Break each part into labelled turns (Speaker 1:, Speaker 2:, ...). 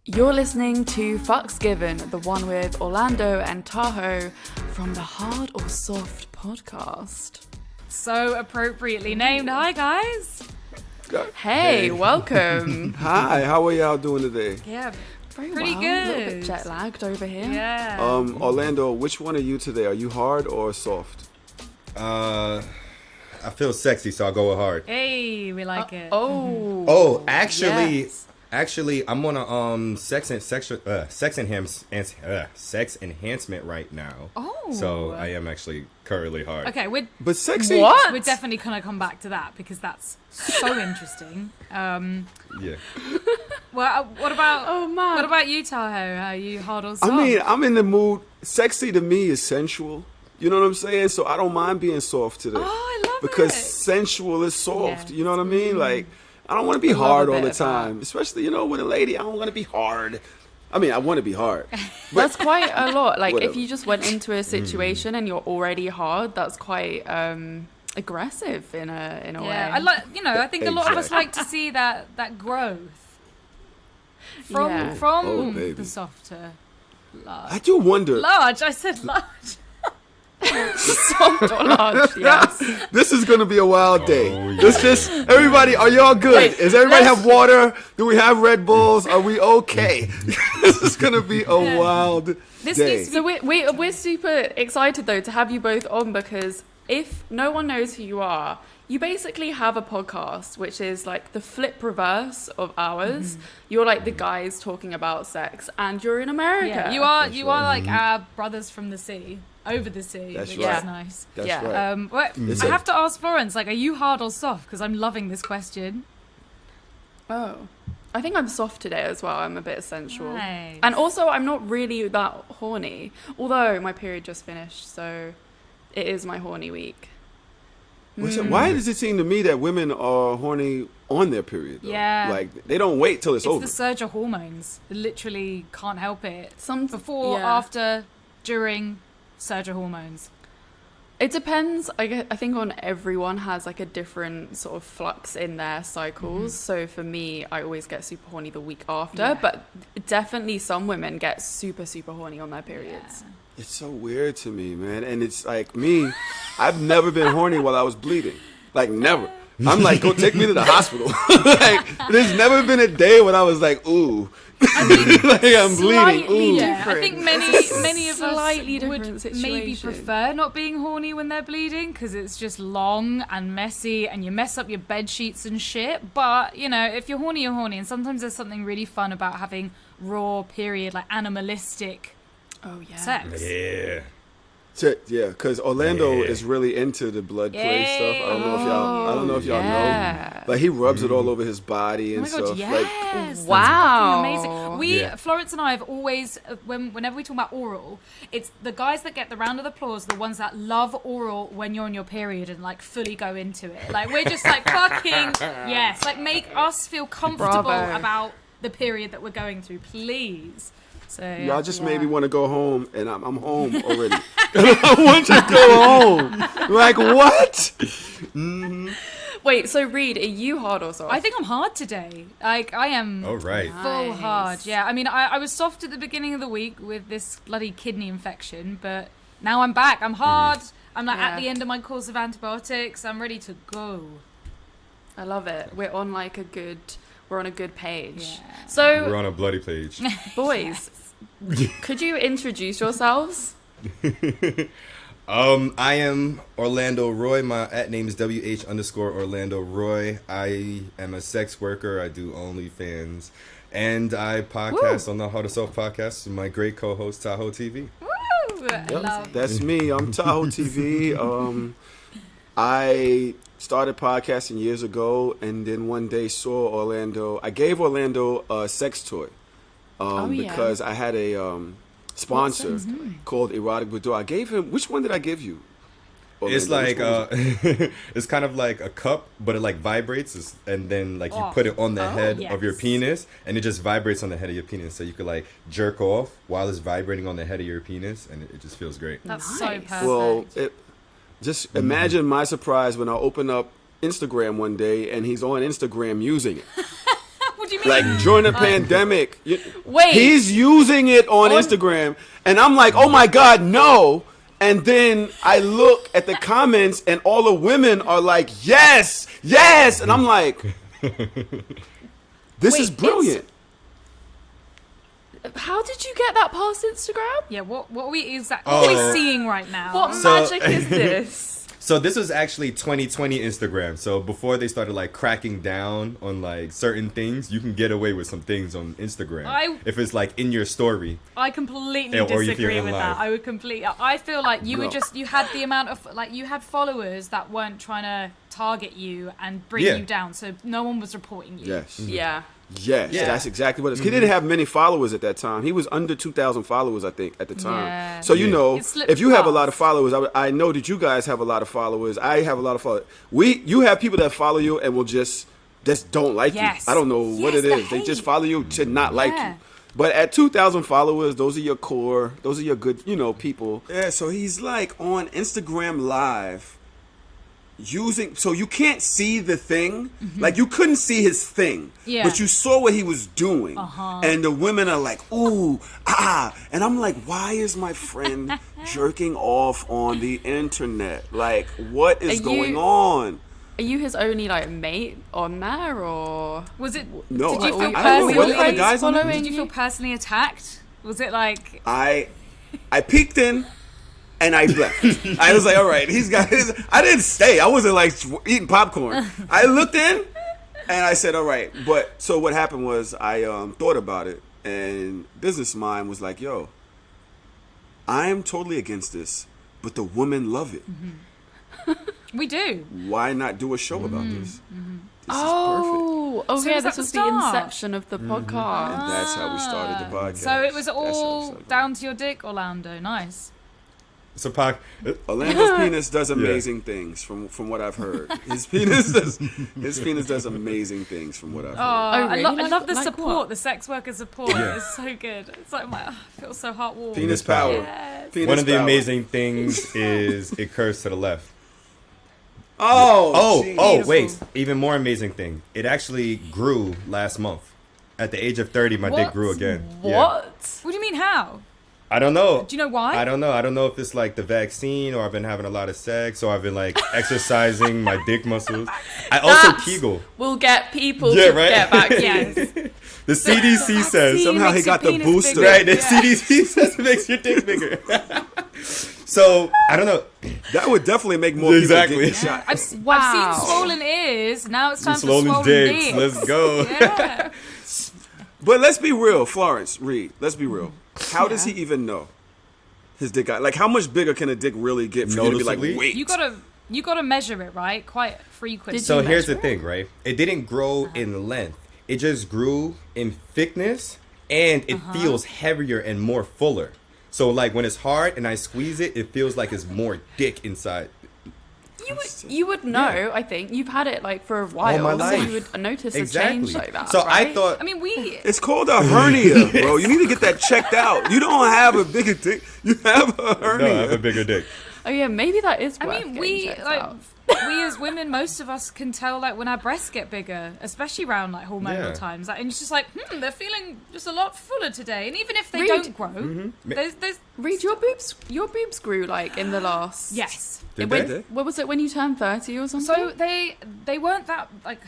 Speaker 1: You're listening to Fucks Given, the one with Orlando and Tahoe from the Hard or Soft podcast.
Speaker 2: So appropriately named. Hi, guys.
Speaker 1: Hey, welcome.
Speaker 3: Hi, how are y'all doing today?
Speaker 2: Yeah,
Speaker 1: Very
Speaker 2: pretty
Speaker 1: well.
Speaker 2: good.
Speaker 1: A little bit jet lagged over here.
Speaker 2: Yeah.
Speaker 3: Orlando, which one are you today? Are you hard or soft?
Speaker 4: I feel sexy, so I'll go with hard.
Speaker 2: Hey, we like it.
Speaker 4: Oh, actually,
Speaker 1: yes.
Speaker 4: I'm on a sex enhancement right now.
Speaker 2: Oh.
Speaker 4: So I am actually currently hard.
Speaker 2: Okay, we're
Speaker 3: But sexy?
Speaker 1: What?
Speaker 2: definitely gonna come back to that because that's so interesting.
Speaker 4: Yeah.
Speaker 2: Well, what about
Speaker 1: Oh, man.
Speaker 2: what about you, Tahoe? Are you hard or soft?
Speaker 3: I mean, I'm in the mood. Sexy to me is sensual. You know what I'm saying? So I don't mind being soft today.
Speaker 2: Oh, I love
Speaker 3: because
Speaker 2: it.
Speaker 3: sensual is soft.
Speaker 2: Yes.
Speaker 3: You know what I mean? Like, I don't want to be
Speaker 1: love
Speaker 3: hard
Speaker 1: a
Speaker 3: all
Speaker 1: bit
Speaker 3: the
Speaker 1: of that.
Speaker 3: time. Especially, with a lady, I don't want to be hard. I mean, I want to be hard.
Speaker 1: That's quite a lot. Like,
Speaker 3: Whatever.
Speaker 1: if you just went into a situation and you're already hard, that's quite aggressive in a way.
Speaker 2: Yeah, I think a lot of us
Speaker 3: Exactly.
Speaker 2: like to see that growth from
Speaker 1: Yeah.
Speaker 3: Oh, baby.
Speaker 2: the soft to large.
Speaker 3: I do wonder.
Speaker 2: Large, I said large.
Speaker 1: Soft or large, yes.
Speaker 3: This is going to be a wild day.
Speaker 4: Oh, yeah.
Speaker 3: Let's just, everybody, are y'all good?
Speaker 1: Wait,
Speaker 3: Does everybody
Speaker 1: let's-
Speaker 3: have water? Do we have Red Bulls? Are we okay? This is going to be a wild
Speaker 2: This
Speaker 3: day.
Speaker 2: needs to
Speaker 1: So we're super excited though to have you both on, because if no one knows who you are, you basically have a podcast which is like the flip reverse of ours. You're like the guys talking about sex, and you're in America.
Speaker 2: Yeah, you are like our brothers from the sea, over the sea,
Speaker 3: That's
Speaker 2: which
Speaker 3: right.
Speaker 2: is nice.
Speaker 3: That's
Speaker 1: Yeah.
Speaker 3: right.
Speaker 2: Well,
Speaker 3: It's
Speaker 2: I
Speaker 3: a-
Speaker 2: have to ask Florence, like, are you hard or soft? Because I'm loving this question.
Speaker 1: Oh, I think I'm soft today as well. I'm a bit sensual,
Speaker 2: Nice.
Speaker 1: and also I'm not really that horny. Although my period just finished, so it is my horny week.
Speaker 3: Why does it seem to me that women are horny on their period? Though?
Speaker 2: Yeah.
Speaker 3: Like, they don't wait till it's
Speaker 2: It's
Speaker 3: over.
Speaker 2: the surge of hormones. They literally can't help it.
Speaker 1: Some
Speaker 2: Before,
Speaker 1: yeah.
Speaker 2: after, during, surge of hormones.
Speaker 1: It depends. I think on everyone has like a different sort of flux in their cycles. So for me, I always get super horny the week after,
Speaker 2: Yeah.
Speaker 1: but definitely some women get super, super horny on their periods.
Speaker 3: It's so weird to me, man. And it's like me, I've never been horny while I was bleeding. Like, never. I'm like, go take me to the hospital. Like, there's never been a day when I was like, ooh. Like, I'm bleeding.
Speaker 1: Slightly
Speaker 3: Ooh.
Speaker 2: Yeah, I think
Speaker 1: different.
Speaker 2: many of
Speaker 1: Slightly
Speaker 2: us would
Speaker 1: different
Speaker 2: maybe
Speaker 1: situation.
Speaker 2: prefer not being horny when they're bleeding because it's just long and messy and you mess up your bed sheets and shit. But if you're horny, you're horny, and sometimes there's something really fun about having raw period, like animalistic
Speaker 1: Oh yeah.
Speaker 2: sex.
Speaker 4: Yeah.
Speaker 3: Yeah, because Orlando
Speaker 4: Yeah.
Speaker 3: is really into the blood play stuff. I don't know if y'all
Speaker 1: yeah.
Speaker 3: know. Like, he rubs it all over his body
Speaker 2: Oh
Speaker 3: and
Speaker 2: my god,
Speaker 3: stuff.
Speaker 2: yes!
Speaker 3: Like,
Speaker 2: that's
Speaker 1: Wow.
Speaker 2: fucking amazing.
Speaker 4: Yeah.
Speaker 2: Florence and I have always, whenever we talk about oral, it's the guys that get the round of applause, the ones that love oral when you're on your period and like fully go into it. Like, we're just like fucking yes, like make us feel comfortable
Speaker 1: Bravo.
Speaker 2: about the period that we're going through, please. So
Speaker 3: y'all just made
Speaker 1: Yeah.
Speaker 3: me want to go home, and I'm home already. I want to go home. Like, what?
Speaker 1: Wait, so Reed, are you hard or soft?
Speaker 2: I think I'm hard today. Like I am.
Speaker 4: All right.
Speaker 2: Full
Speaker 1: Nice.
Speaker 2: hard, yeah. I mean, I was soft at the beginning of the week with this bloody kidney infection, but now I'm back. I'm hard. I'm like at
Speaker 1: Yeah.
Speaker 2: the end of my course of antibiotics. I'm ready to go.
Speaker 1: I love it. We're on a good page.
Speaker 2: Yeah.
Speaker 1: So
Speaker 4: We're on a bloody page.
Speaker 1: boys, could you introduce yourselves?
Speaker 4: I am Orlando Roye. My @name is WH_Orlando Roye. I am a sex worker. I do OnlyFans. And I podcast on the Hard or Soft podcast with my great co-host, Tahoe TV.
Speaker 2: Woo! Love.
Speaker 3: That's me. I'm Tahoe TV. I started podcasting years ago, and then one day saw Orlando. I gave Orlando a sex toy
Speaker 1: Yeah.
Speaker 3: because I had a sponsor called Erotic Boudoir. I gave him. Which one did I give you?
Speaker 4: It's
Speaker 3: Orlando?
Speaker 4: like
Speaker 3: Which one was it?
Speaker 4: it's kind of like a cup, but it like vibrates, and then like you
Speaker 2: Oh.
Speaker 4: put it on the head of your
Speaker 2: yes.
Speaker 4: penis, and it just vibrates on the head of your penis, so you could like jerk off while it's vibrating on the head of your penis, and it just feels great.
Speaker 2: That's so
Speaker 1: Nice.
Speaker 2: perfect.
Speaker 3: Well, just imagine my surprise when I open up Instagram one day and he's on Instagram using it.
Speaker 2: What do you mean?
Speaker 3: Like during the pandemic.
Speaker 1: Wait.
Speaker 3: He's using it on Instagram, and I'm like, oh my God, no. And then I look at the comments, and all the women are like, yes, yes. And I'm like, this is brilliant.
Speaker 1: How did you get that past Instagram?
Speaker 2: Yeah, what are we seeing right now?
Speaker 1: What magic is this?
Speaker 4: So this was actually 2020 Instagram. So before they started like cracking down on like certain things, you can get away with some things on Instagram if it's like in your story.
Speaker 2: I completely
Speaker 4: or if you're
Speaker 2: disagree
Speaker 4: in
Speaker 2: with
Speaker 4: live.
Speaker 2: that. I would completely. I feel like you had the amount of like you had followers that weren't trying to target you and bring you down, so no one was reporting you.
Speaker 3: Yes.
Speaker 1: Yeah.
Speaker 3: Yes, that's exactly what it is. He didn't have many followers at that time. He was under 2,000 followers, I think, at the time.
Speaker 2: Yeah.
Speaker 3: So, you know,
Speaker 2: It slipped
Speaker 3: if you have a lot
Speaker 2: fast.
Speaker 3: of followers, I know that you guys have a lot of followers. I have a lot of followers. You have people that follow you and will just don't like
Speaker 2: Yes.
Speaker 3: you. I don't know what it
Speaker 2: Yes,
Speaker 3: is.
Speaker 2: the
Speaker 3: They just
Speaker 2: hate.
Speaker 3: follow you to not like
Speaker 2: Yeah.
Speaker 3: you. But at 2,000 followers, those are your core. Those are your good, people. Yeah, so he's like on Instagram Live. So you can't see the thing, like you couldn't see his thing, but you saw what he was doing, and the women are like, ooh, and I'm like, why is my friend jerking off on the internet? Like, what is going on?
Speaker 1: Are you his only like mate on there, or
Speaker 2: Was it?
Speaker 3: No,
Speaker 2: Did you feel
Speaker 3: I don't know what the other
Speaker 2: personally?
Speaker 3: guys on there.
Speaker 1: following
Speaker 2: Did you feel personally attacked? Was it like?
Speaker 3: I peeked in. And I left. I was like, all right, he's got his. I didn't stay. I wasn't like eating popcorn. I looked in and I said, all right. But so what happened was I thought about it, and business mind was like, yo, I'm totally against this, but the women love it.
Speaker 2: We do.
Speaker 3: Why not do a show about this? This is perfect.
Speaker 1: oh,
Speaker 2: So
Speaker 1: yeah,
Speaker 2: was that
Speaker 1: this
Speaker 2: the
Speaker 1: was the
Speaker 2: start?
Speaker 1: inception of the podcast.
Speaker 3: And that's how we started the podcast.
Speaker 2: So it was
Speaker 3: That's how we
Speaker 2: all
Speaker 3: started.
Speaker 2: down to your dick, Orlando. Nice.
Speaker 4: So
Speaker 3: Orlando's penis does amazing things from what I've heard. His penis does amazing things from what I've heard.
Speaker 2: I,
Speaker 1: really?
Speaker 2: I love the
Speaker 1: Like
Speaker 2: support,
Speaker 1: what?
Speaker 2: the sex worker support. It's so good. It's like I feel so heartwarming.
Speaker 3: Penis power.
Speaker 2: Yes.
Speaker 3: Penis
Speaker 4: one of the
Speaker 3: power.
Speaker 4: amazing things is it curves to the left.
Speaker 3: Oh,
Speaker 4: Oh, wait. Even more amazing thing. It actually grew last month. At the age of 30, my dick
Speaker 2: What?
Speaker 4: grew again.
Speaker 1: What?
Speaker 4: Yeah.
Speaker 2: What do you mean? How?
Speaker 4: I don't know.
Speaker 2: Do you know why?
Speaker 4: I don't know. I don't know if it's like the vaccine or I've been having a lot of sex or I've been like exercising my dick muscles. I also
Speaker 1: That's-
Speaker 4: Kegel.
Speaker 1: We'll get people
Speaker 4: Yeah,
Speaker 1: to
Speaker 4: right?
Speaker 1: get back to
Speaker 2: Yes.
Speaker 1: you.
Speaker 4: The CDC says.
Speaker 2: vaccine
Speaker 3: Somehow he
Speaker 2: makes your
Speaker 3: got the
Speaker 2: penis
Speaker 3: booster.
Speaker 2: bigger.
Speaker 4: Right, the
Speaker 2: Yeah.
Speaker 4: CDC says it makes your dick bigger. So, I don't know.
Speaker 3: That would definitely make more
Speaker 4: Exactly.
Speaker 3: people get the shot.
Speaker 2: I've
Speaker 1: Wow.
Speaker 2: seen swollen ears. Now it's time for
Speaker 4: Swollen
Speaker 2: swollen
Speaker 4: dicks.
Speaker 2: dicks.
Speaker 4: Let's go.
Speaker 2: Yeah.
Speaker 3: But let's be real, Florence Reed. Let's be real. How does he even know his dick got? Like, how much bigger can a dick really get for you to be like,
Speaker 4: Noticeably?
Speaker 3: wait?
Speaker 2: You gotta measure it, right? Quite frequently.
Speaker 1: Did
Speaker 4: So
Speaker 1: you
Speaker 4: here's the
Speaker 1: measure
Speaker 4: thing, right? It didn't grow in length. It just grew in thickness and it feels heavier and more fuller. So like when it's hard and I squeeze it, it feels like it's more dick inside.
Speaker 1: You would know, I think. You've had it like for a while,
Speaker 4: my
Speaker 1: so
Speaker 4: life.
Speaker 1: you would notice
Speaker 4: Exactly.
Speaker 1: a change like that.
Speaker 4: So
Speaker 1: right?
Speaker 4: I thought
Speaker 2: I mean, we.
Speaker 3: It's called a hernia, bro. You need to get that checked out. You don't have a bigger dick. You have a hernia.
Speaker 4: no, I have a bigger dick.
Speaker 1: Oh yeah, maybe that is.
Speaker 2: I
Speaker 1: worth
Speaker 2: mean,
Speaker 1: getting
Speaker 2: we
Speaker 1: checked
Speaker 2: like
Speaker 1: out.
Speaker 2: we as women. Most of us can tell like when our breasts get bigger, especially around like hormonal
Speaker 4: Yeah.
Speaker 2: times. Like, and it's just like, they're feeling just a lot fuller today. And even if they
Speaker 1: Reed.
Speaker 2: don't grow, there's
Speaker 1: Reed, your boobs grew like in the last.
Speaker 2: yes.
Speaker 4: Did
Speaker 1: When-
Speaker 4: they?
Speaker 1: What was it when you turned 30 or something?
Speaker 2: So they weren't that like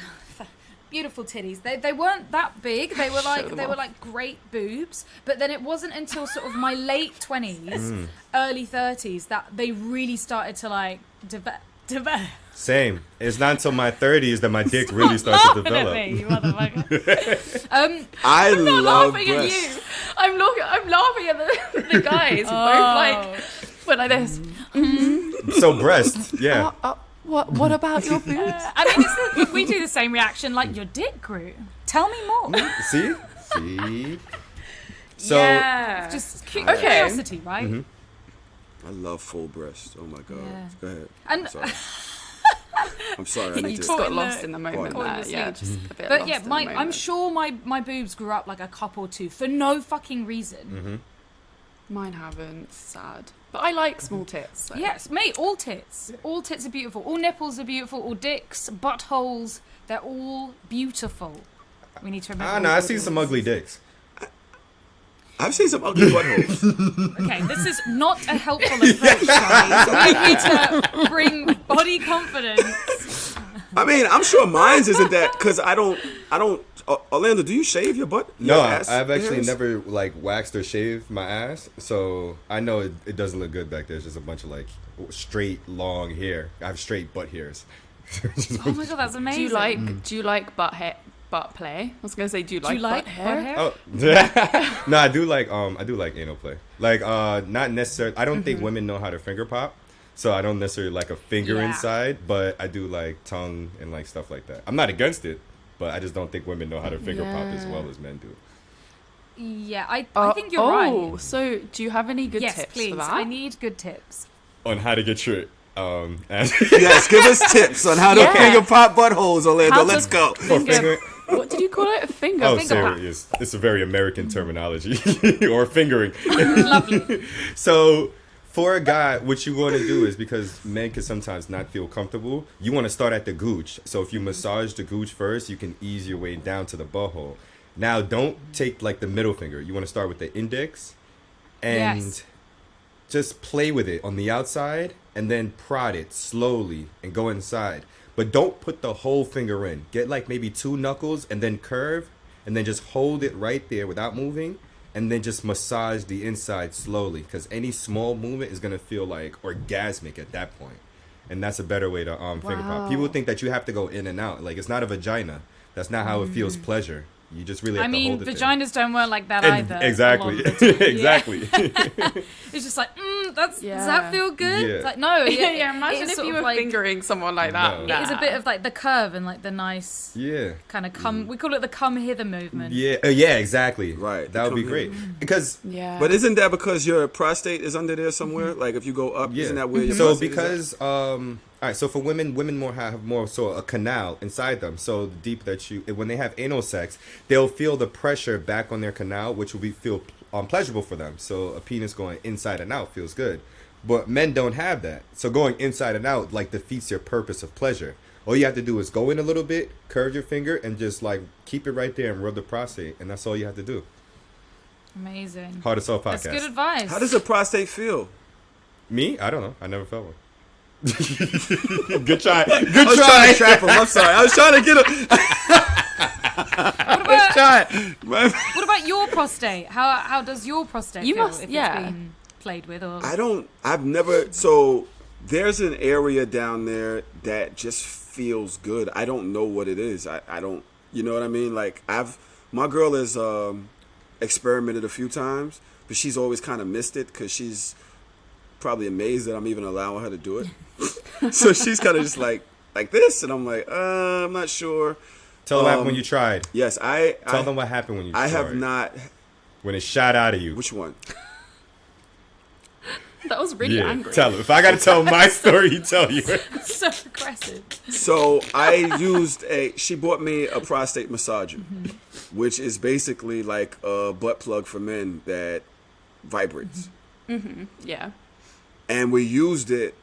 Speaker 2: beautiful titties. They weren't that big. They were like
Speaker 1: them
Speaker 2: they were
Speaker 1: off.
Speaker 2: like great boobs. But then it wasn't until sort of my late 20s, early 30s that they really started to like develop.
Speaker 4: Same. It's not until my 30s that my dick really starts to
Speaker 2: Laughing at me,
Speaker 4: develop.
Speaker 2: you motherfucker.
Speaker 3: I
Speaker 1: I'm not
Speaker 3: love
Speaker 1: laughing at
Speaker 3: breasts.
Speaker 1: you. I'm laughing at the guys. Both like went like this.
Speaker 4: So breast, yeah.
Speaker 1: What about your boobs?
Speaker 2: I mean, we do the same reaction. Like your dick grew. Tell me more.
Speaker 4: See? See? So
Speaker 1: yeah.
Speaker 2: Just
Speaker 1: Okay.
Speaker 2: curiosity, right?
Speaker 3: I love full breast. Oh my god.
Speaker 2: Yeah.
Speaker 3: Go ahead.
Speaker 2: And
Speaker 3: I'm sorry. I
Speaker 1: You
Speaker 3: need
Speaker 1: just
Speaker 3: to.
Speaker 1: got
Speaker 2: in
Speaker 1: lost
Speaker 2: the-
Speaker 1: in the moment
Speaker 3: caught in
Speaker 1: there.
Speaker 2: the
Speaker 1: Yeah,
Speaker 2: sleep.
Speaker 1: just a bit
Speaker 2: but
Speaker 1: lost
Speaker 2: yeah,
Speaker 1: in the
Speaker 2: I'm
Speaker 1: moment.
Speaker 2: sure my boobs grew up like a cup or two for no fucking reason.
Speaker 1: Mine haven't. Sad. But I like small tits. So.
Speaker 2: Yes, mate, all tits. All tits are beautiful. All nipples are beautiful. All dicks, buttholes, they're all beautiful. We need to remember.
Speaker 4: I don't know. I've seen some ugly dicks.
Speaker 3: I've seen some ugly buttholes.
Speaker 2: Okay, this is not a helpful approach, guys. We need to bring body confidence.
Speaker 3: I mean, I'm sure mine's isn't that because I don't. Orlando, do you shave your butt?
Speaker 4: No,
Speaker 3: Your ass
Speaker 4: I've actually
Speaker 3: hairs?
Speaker 4: never like waxed or shaved my ass, so I know it doesn't look good back there. It's just a bunch of like straight long hair. I have straight butt hairs.
Speaker 2: Oh my god, that's amazing.
Speaker 1: Do you like butt play? I was gonna say, do you like butt hair?
Speaker 4: Oh, no, I do like anal play. Like not necessarily. I don't think women know how to finger pop, so I don't necessarily like a finger
Speaker 2: Yeah.
Speaker 4: inside. But I do like tongue and like stuff like that. I'm not against it, but I just don't think women know how to finger pop as well as men do.
Speaker 2: Yeah, I think you're right.
Speaker 1: So do you have any good
Speaker 2: Yes,
Speaker 1: tips
Speaker 2: please.
Speaker 1: for that?
Speaker 2: I need good tips.
Speaker 4: On how to get your ass.
Speaker 3: Yes, give us tips on how to
Speaker 1: Yeah.
Speaker 3: finger pop buttholes, Orlando.
Speaker 1: How to
Speaker 3: Let's go.
Speaker 1: Finger, what did you call it? A finger?
Speaker 4: Oh,
Speaker 1: finger pop.
Speaker 4: sorry, it's a very American terminology, or fingering.
Speaker 2: Lovely.
Speaker 4: So, for a guy, what you want to do is, because men can sometimes not feel comfortable, you want to start at the gooch. So if you massage the gooch first, you can ease your way down to the butthole. Now, don't take like the middle finger. You want to start with the index and
Speaker 2: Yes.
Speaker 4: just play with it on the outside and then prod it slowly and go inside. But don't put the whole finger in. Get like maybe 2 knuckles and then curve and then just hold it right there without moving and then just massage the inside slowly, because any small movement is going to feel like orgasmic at that point. And that's a better way to finger pop. People think that you have to go in and out. Like, it's not a vagina. That's not how it feels pleasure. You just really have to hold it there.
Speaker 2: vaginas don't work like that
Speaker 4: And-
Speaker 2: either.
Speaker 4: Exactly.
Speaker 2: a lot of the time.
Speaker 4: Exactly.
Speaker 2: It's just like, does
Speaker 1: Yeah.
Speaker 2: that feel good?
Speaker 4: Yeah.
Speaker 2: It's like, no.
Speaker 1: Yeah, imagine
Speaker 2: it's
Speaker 1: if
Speaker 2: sort
Speaker 1: you
Speaker 2: of
Speaker 1: were
Speaker 2: like,
Speaker 1: fingering someone like that.
Speaker 4: No.
Speaker 2: It is a bit of like the curve and like the nice
Speaker 4: Yeah.
Speaker 2: kind of come. We call it the come hither movement.
Speaker 4: Yeah. Yeah, exactly.
Speaker 3: Right.
Speaker 4: That would be
Speaker 3: Come
Speaker 4: great.
Speaker 3: here.
Speaker 4: Because
Speaker 1: Yeah.
Speaker 3: But isn't that because your prostate is under there somewhere? Like if you go up,
Speaker 4: yeah.
Speaker 3: isn't that where your
Speaker 4: So
Speaker 3: prostate is at?
Speaker 4: because all right, so for women more have more so a canal inside them. So the deep that when they have anal sex, they'll feel the pressure back on their canal, which will feel pleasurable for them. So a penis going inside and out feels good. But men don't have that. So going inside and out like defeats your purpose of pleasure. All you have to do is go in a little bit, curve your finger, and just like keep it right there and rub the prostate, and that's all you have to do.
Speaker 2: Amazing.
Speaker 4: Hard to Sell podcast.
Speaker 2: That's good advice.
Speaker 3: How does a prostate feel?
Speaker 4: Me? I don't know. I never felt one. Good try.
Speaker 3: I was trying to trap him. I'm sorry. I was trying to get him.
Speaker 2: What about your prostate? How does your prostate
Speaker 1: You
Speaker 2: feel
Speaker 1: must-
Speaker 2: if
Speaker 1: yeah.
Speaker 2: it's been played with? Or
Speaker 3: I've never, so there's an area down there that just feels good. I don't know what it is. I don't, you know what I mean? Like my girl has experimented a few times, but she's always kind of missed it because she's probably amazed that I'm even allowing her to do it. So she's kind of just like this, and I'm like, I'm not sure.
Speaker 4: Tell them what happened when you tried.
Speaker 3: Yes,
Speaker 4: Tell them what happened when you tried.
Speaker 3: I have not.
Speaker 4: When it shot out of you.
Speaker 3: Which one?
Speaker 1: That was really angry.
Speaker 4: Tell them. If I got to tell my story, you tell you.
Speaker 2: so aggressive.
Speaker 3: So she bought me a prostate massager, which is basically like a butt plug for men that vibrates.
Speaker 1: Yeah.
Speaker 3: And we used it.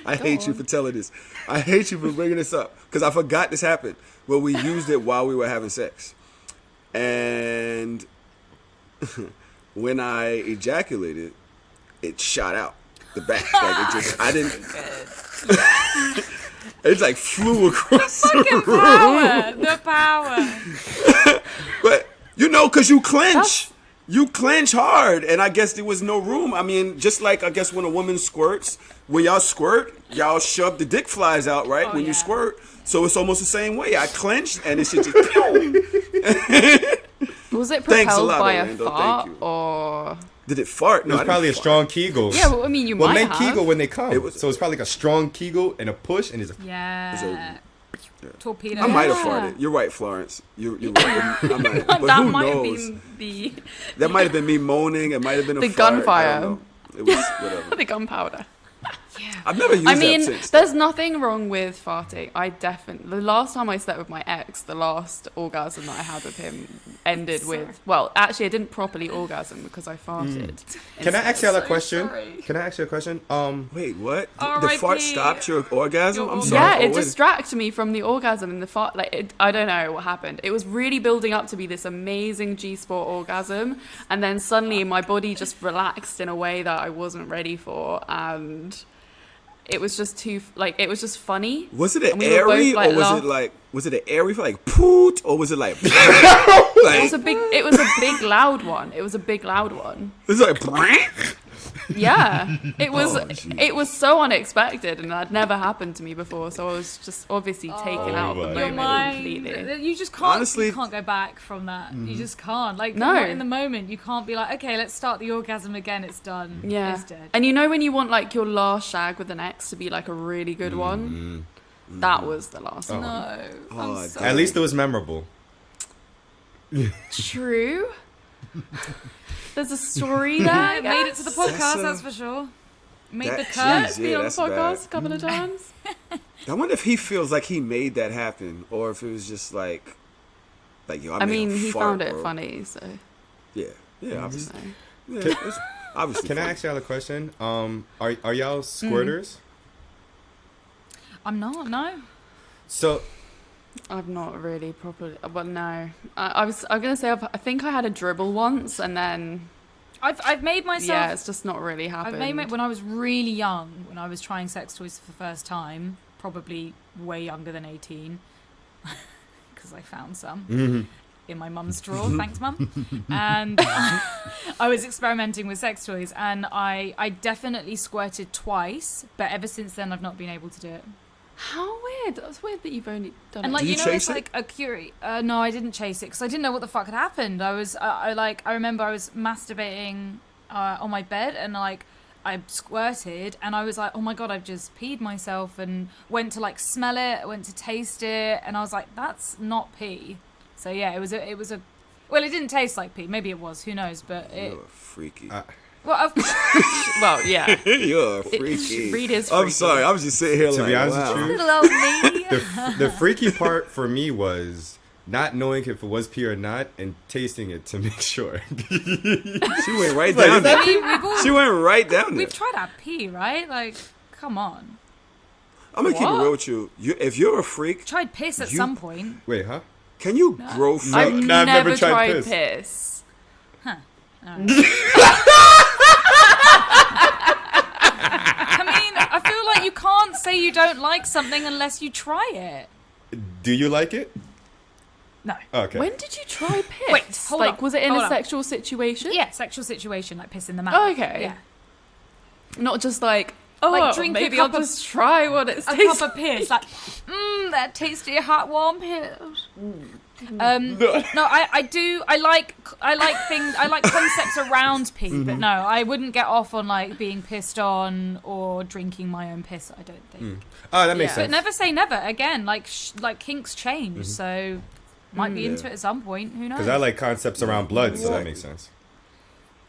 Speaker 3: I hate you for telling this. I hate you for bringing this up because I forgot this happened. Well, we used it while we were having sex. And when I ejaculated, it shot out the back. Like it just, I didn't. It like flew across the room.
Speaker 2: The power.
Speaker 3: But because you clench. You clench hard, and I guess there was no room. I mean, just like I guess when a woman squirts, when y'all squirt, y'all shove the dick flies out, right? When you squirt. So it's almost the same way. I clenched, and it should just.
Speaker 1: Was it
Speaker 3: Thanks a
Speaker 1: propelled
Speaker 3: lot,
Speaker 1: by a
Speaker 3: Orlando.
Speaker 1: fart
Speaker 3: Thank you.
Speaker 1: or?
Speaker 3: Did it fart?
Speaker 4: It was probably a strong Kegel.
Speaker 1: Yeah, well, I mean, you
Speaker 4: Well,
Speaker 1: might
Speaker 4: men
Speaker 1: have.
Speaker 4: Kegel when they come.
Speaker 3: It
Speaker 4: So it's probably like a strong Kegel and a push, and it's
Speaker 2: Yeah. Torpedo.
Speaker 3: I might have
Speaker 1: Yeah.
Speaker 3: farted. You're right, Florence. You're right. I might, but
Speaker 1: That
Speaker 3: who
Speaker 1: might
Speaker 3: knows?
Speaker 1: have been
Speaker 3: That might have been me moaning. It might have been a
Speaker 1: The
Speaker 3: fart. I
Speaker 1: gunfire.
Speaker 3: don't know. It was whatever.
Speaker 1: the gunpowder.
Speaker 3: I've never used
Speaker 1: I mean,
Speaker 3: that since.
Speaker 1: there's nothing wrong with farting. The last time I slept with my ex, the last orgasm that I had with him ended with, well, actually, I didn't properly orgasm because I farted.
Speaker 4: Can I ask you a question?
Speaker 1: sorry.
Speaker 4: Can I ask you a question?
Speaker 3: Wait, what? The
Speaker 2: R.I.P.
Speaker 3: fart stopped your orgasm?
Speaker 2: Your
Speaker 3: I'm
Speaker 2: orgasm.
Speaker 3: sorry.
Speaker 1: Yeah, it
Speaker 3: Owen.
Speaker 1: distracted me from the orgasm and the fart. I don't know what happened. It was really building up to be this amazing G-spot orgasm, and then suddenly my body just relaxed in a way that I wasn't ready for, and it was just it was just funny.
Speaker 3: Was it
Speaker 1: And
Speaker 3: an
Speaker 1: we were both,
Speaker 3: airy,
Speaker 1: like,
Speaker 3: or was
Speaker 1: laugh-
Speaker 3: it like, was it an airy for like poot, or was it like,
Speaker 1: It was a big loud one. It was a big loud one.
Speaker 3: it's like,
Speaker 1: Yeah, it was.
Speaker 3: Oh, geez.
Speaker 1: It was so unexpected, and that never happened to me before. So I was just obviously taken out of the
Speaker 4: Your
Speaker 2: Your
Speaker 1: moment
Speaker 2: mind,
Speaker 1: completely.
Speaker 2: you just can't.
Speaker 3: Honestly-
Speaker 2: you can't go back from that. You just can't. Like,
Speaker 1: No.
Speaker 2: not in the moment. You can't be like, okay, let's start the orgasm again. It's done.
Speaker 1: Yeah,
Speaker 2: It's dead.
Speaker 1: and you know when you want like your last shag with an ex to be like a really good one, that was the last one.
Speaker 2: No.
Speaker 3: Oh,
Speaker 2: I'm so
Speaker 4: At least it was memorable.
Speaker 1: True. There's a story there. I
Speaker 2: It made it to the podcast,
Speaker 3: That's
Speaker 2: that's for sure. Made the
Speaker 3: that-
Speaker 2: cut.
Speaker 3: Jeez,
Speaker 1: Been
Speaker 3: yeah,
Speaker 1: on the
Speaker 3: that's
Speaker 1: podcast
Speaker 3: bad.
Speaker 1: a couple of times.
Speaker 3: I wonder if he feels like he made that happen, or if it was just like yo,
Speaker 1: I mean,
Speaker 3: made a
Speaker 1: he
Speaker 3: fart,
Speaker 1: found it
Speaker 3: bro.
Speaker 1: funny, so.
Speaker 3: Yeah, obviously.
Speaker 1: so.
Speaker 3: Yeah, it's obviously.
Speaker 4: Can I
Speaker 3: funny.
Speaker 4: ask y'all a question? Are y'all squirters?
Speaker 2: I'm not, no.
Speaker 4: So
Speaker 1: I've not really properly. Well, no. I'm gonna say I think I had a dribble once, and then
Speaker 2: I've made myself.
Speaker 1: yeah, it's just not really happened.
Speaker 2: I've made my, when I was really young, when I was trying sex toys for the first time, probably way younger than 18, because I found some in my mum's drawer. Thanks, mum. And I was experimenting with sex toys, and I definitely squirted twice, but ever since then I've not been able to do it.
Speaker 1: How weird! That's weird that you've only done
Speaker 2: And
Speaker 1: it.
Speaker 2: like,
Speaker 3: Do you
Speaker 2: you know,
Speaker 3: chase
Speaker 2: it's
Speaker 3: it?
Speaker 2: like a curie. No, I didn't chase it because I didn't know what the fuck had happened. I remember I was masturbating on my bed, and like I squirted, and I was like, oh my god, I've just peed myself, and went to like smell it, went to taste it, and I was like, that's not pee. So yeah, it was a. Well, it didn't taste like pee. Maybe it was. Who knows? But it.
Speaker 3: You're freaky.
Speaker 2: Well,
Speaker 1: Well, yeah.
Speaker 3: You're freaky.
Speaker 1: Reed is
Speaker 3: I'm
Speaker 1: freaky.
Speaker 3: sorry. I was just sitting here
Speaker 4: To
Speaker 3: like,
Speaker 4: be honest
Speaker 3: wow.
Speaker 4: with you,
Speaker 2: little old me.
Speaker 4: the freaky part for me was not knowing if it was pee or not and tasting it to make sure.
Speaker 3: She went right
Speaker 4: Like,
Speaker 3: down
Speaker 4: is
Speaker 3: there.
Speaker 4: that-
Speaker 2: We've all,
Speaker 3: She went right down there.
Speaker 2: we've tried our pee, right? Like, come on.
Speaker 3: I'm gonna keep it
Speaker 1: What?
Speaker 3: real with you. If you're a freak,
Speaker 2: Tried piss at
Speaker 3: You-
Speaker 2: some point.
Speaker 4: Wait, huh?
Speaker 3: can you grow
Speaker 1: I've
Speaker 3: freak?
Speaker 4: No, I've
Speaker 1: never
Speaker 4: never tried
Speaker 1: tried
Speaker 4: piss.
Speaker 1: piss.
Speaker 2: I mean, I feel like you can't say you don't like something unless you try it.
Speaker 4: Do you like it?
Speaker 2: No.
Speaker 4: Okay.
Speaker 1: When did you try piss?
Speaker 2: Wait, hold
Speaker 1: like,
Speaker 2: on,
Speaker 1: was it in
Speaker 2: hold
Speaker 1: a
Speaker 2: on.
Speaker 1: sexual situation?
Speaker 2: Yeah, sexual situation, like piss in the mouth.
Speaker 1: Oh, okay.
Speaker 2: Yeah.
Speaker 1: Not just like, oh,
Speaker 2: Like, drink a
Speaker 1: maybe
Speaker 2: cup
Speaker 1: I'll
Speaker 2: of-
Speaker 1: just try what it's
Speaker 2: A
Speaker 1: tasting.
Speaker 2: cup of piss, like, that tasty hot warm piss. No, I do. I like things. I like concepts around pee, but no, I wouldn't get off on like being pissed on or drinking my own piss. I don't think.
Speaker 4: Oh, that makes
Speaker 1: Yeah.
Speaker 2: But
Speaker 4: sense.
Speaker 2: never say never. Again, like kinks change, so might be
Speaker 3: Yeah.
Speaker 2: into it at some point. Who knows?
Speaker 4: Because I like concepts around blood, so that
Speaker 3: Exactly.
Speaker 4: makes sense.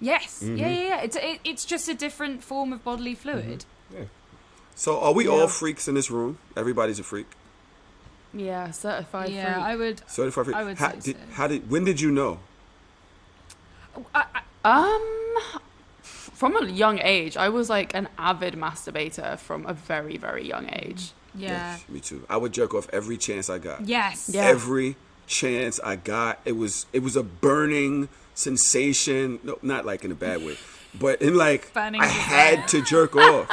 Speaker 2: Yes. Yeah. It's just a different form of bodily fluid.
Speaker 3: So are we
Speaker 1: Yeah.
Speaker 3: all freaks in this room? Everybody's a freak.
Speaker 1: Yeah, certified
Speaker 2: Yeah,
Speaker 1: freak.
Speaker 2: I would.
Speaker 3: Certified freak.
Speaker 2: I would
Speaker 3: how,
Speaker 2: say
Speaker 3: did,
Speaker 2: so.
Speaker 3: how did? When did you know?
Speaker 1: From a young age, I was like an avid masturbator from a very, very young age.
Speaker 2: Yeah.
Speaker 3: Yes, me too. I would jerk off every chance I got.
Speaker 2: Yes.
Speaker 1: Yeah.
Speaker 3: Every chance I got, it was a burning sensation. No, not like in a bad way, but in like
Speaker 2: Burning
Speaker 3: I had to jerk off.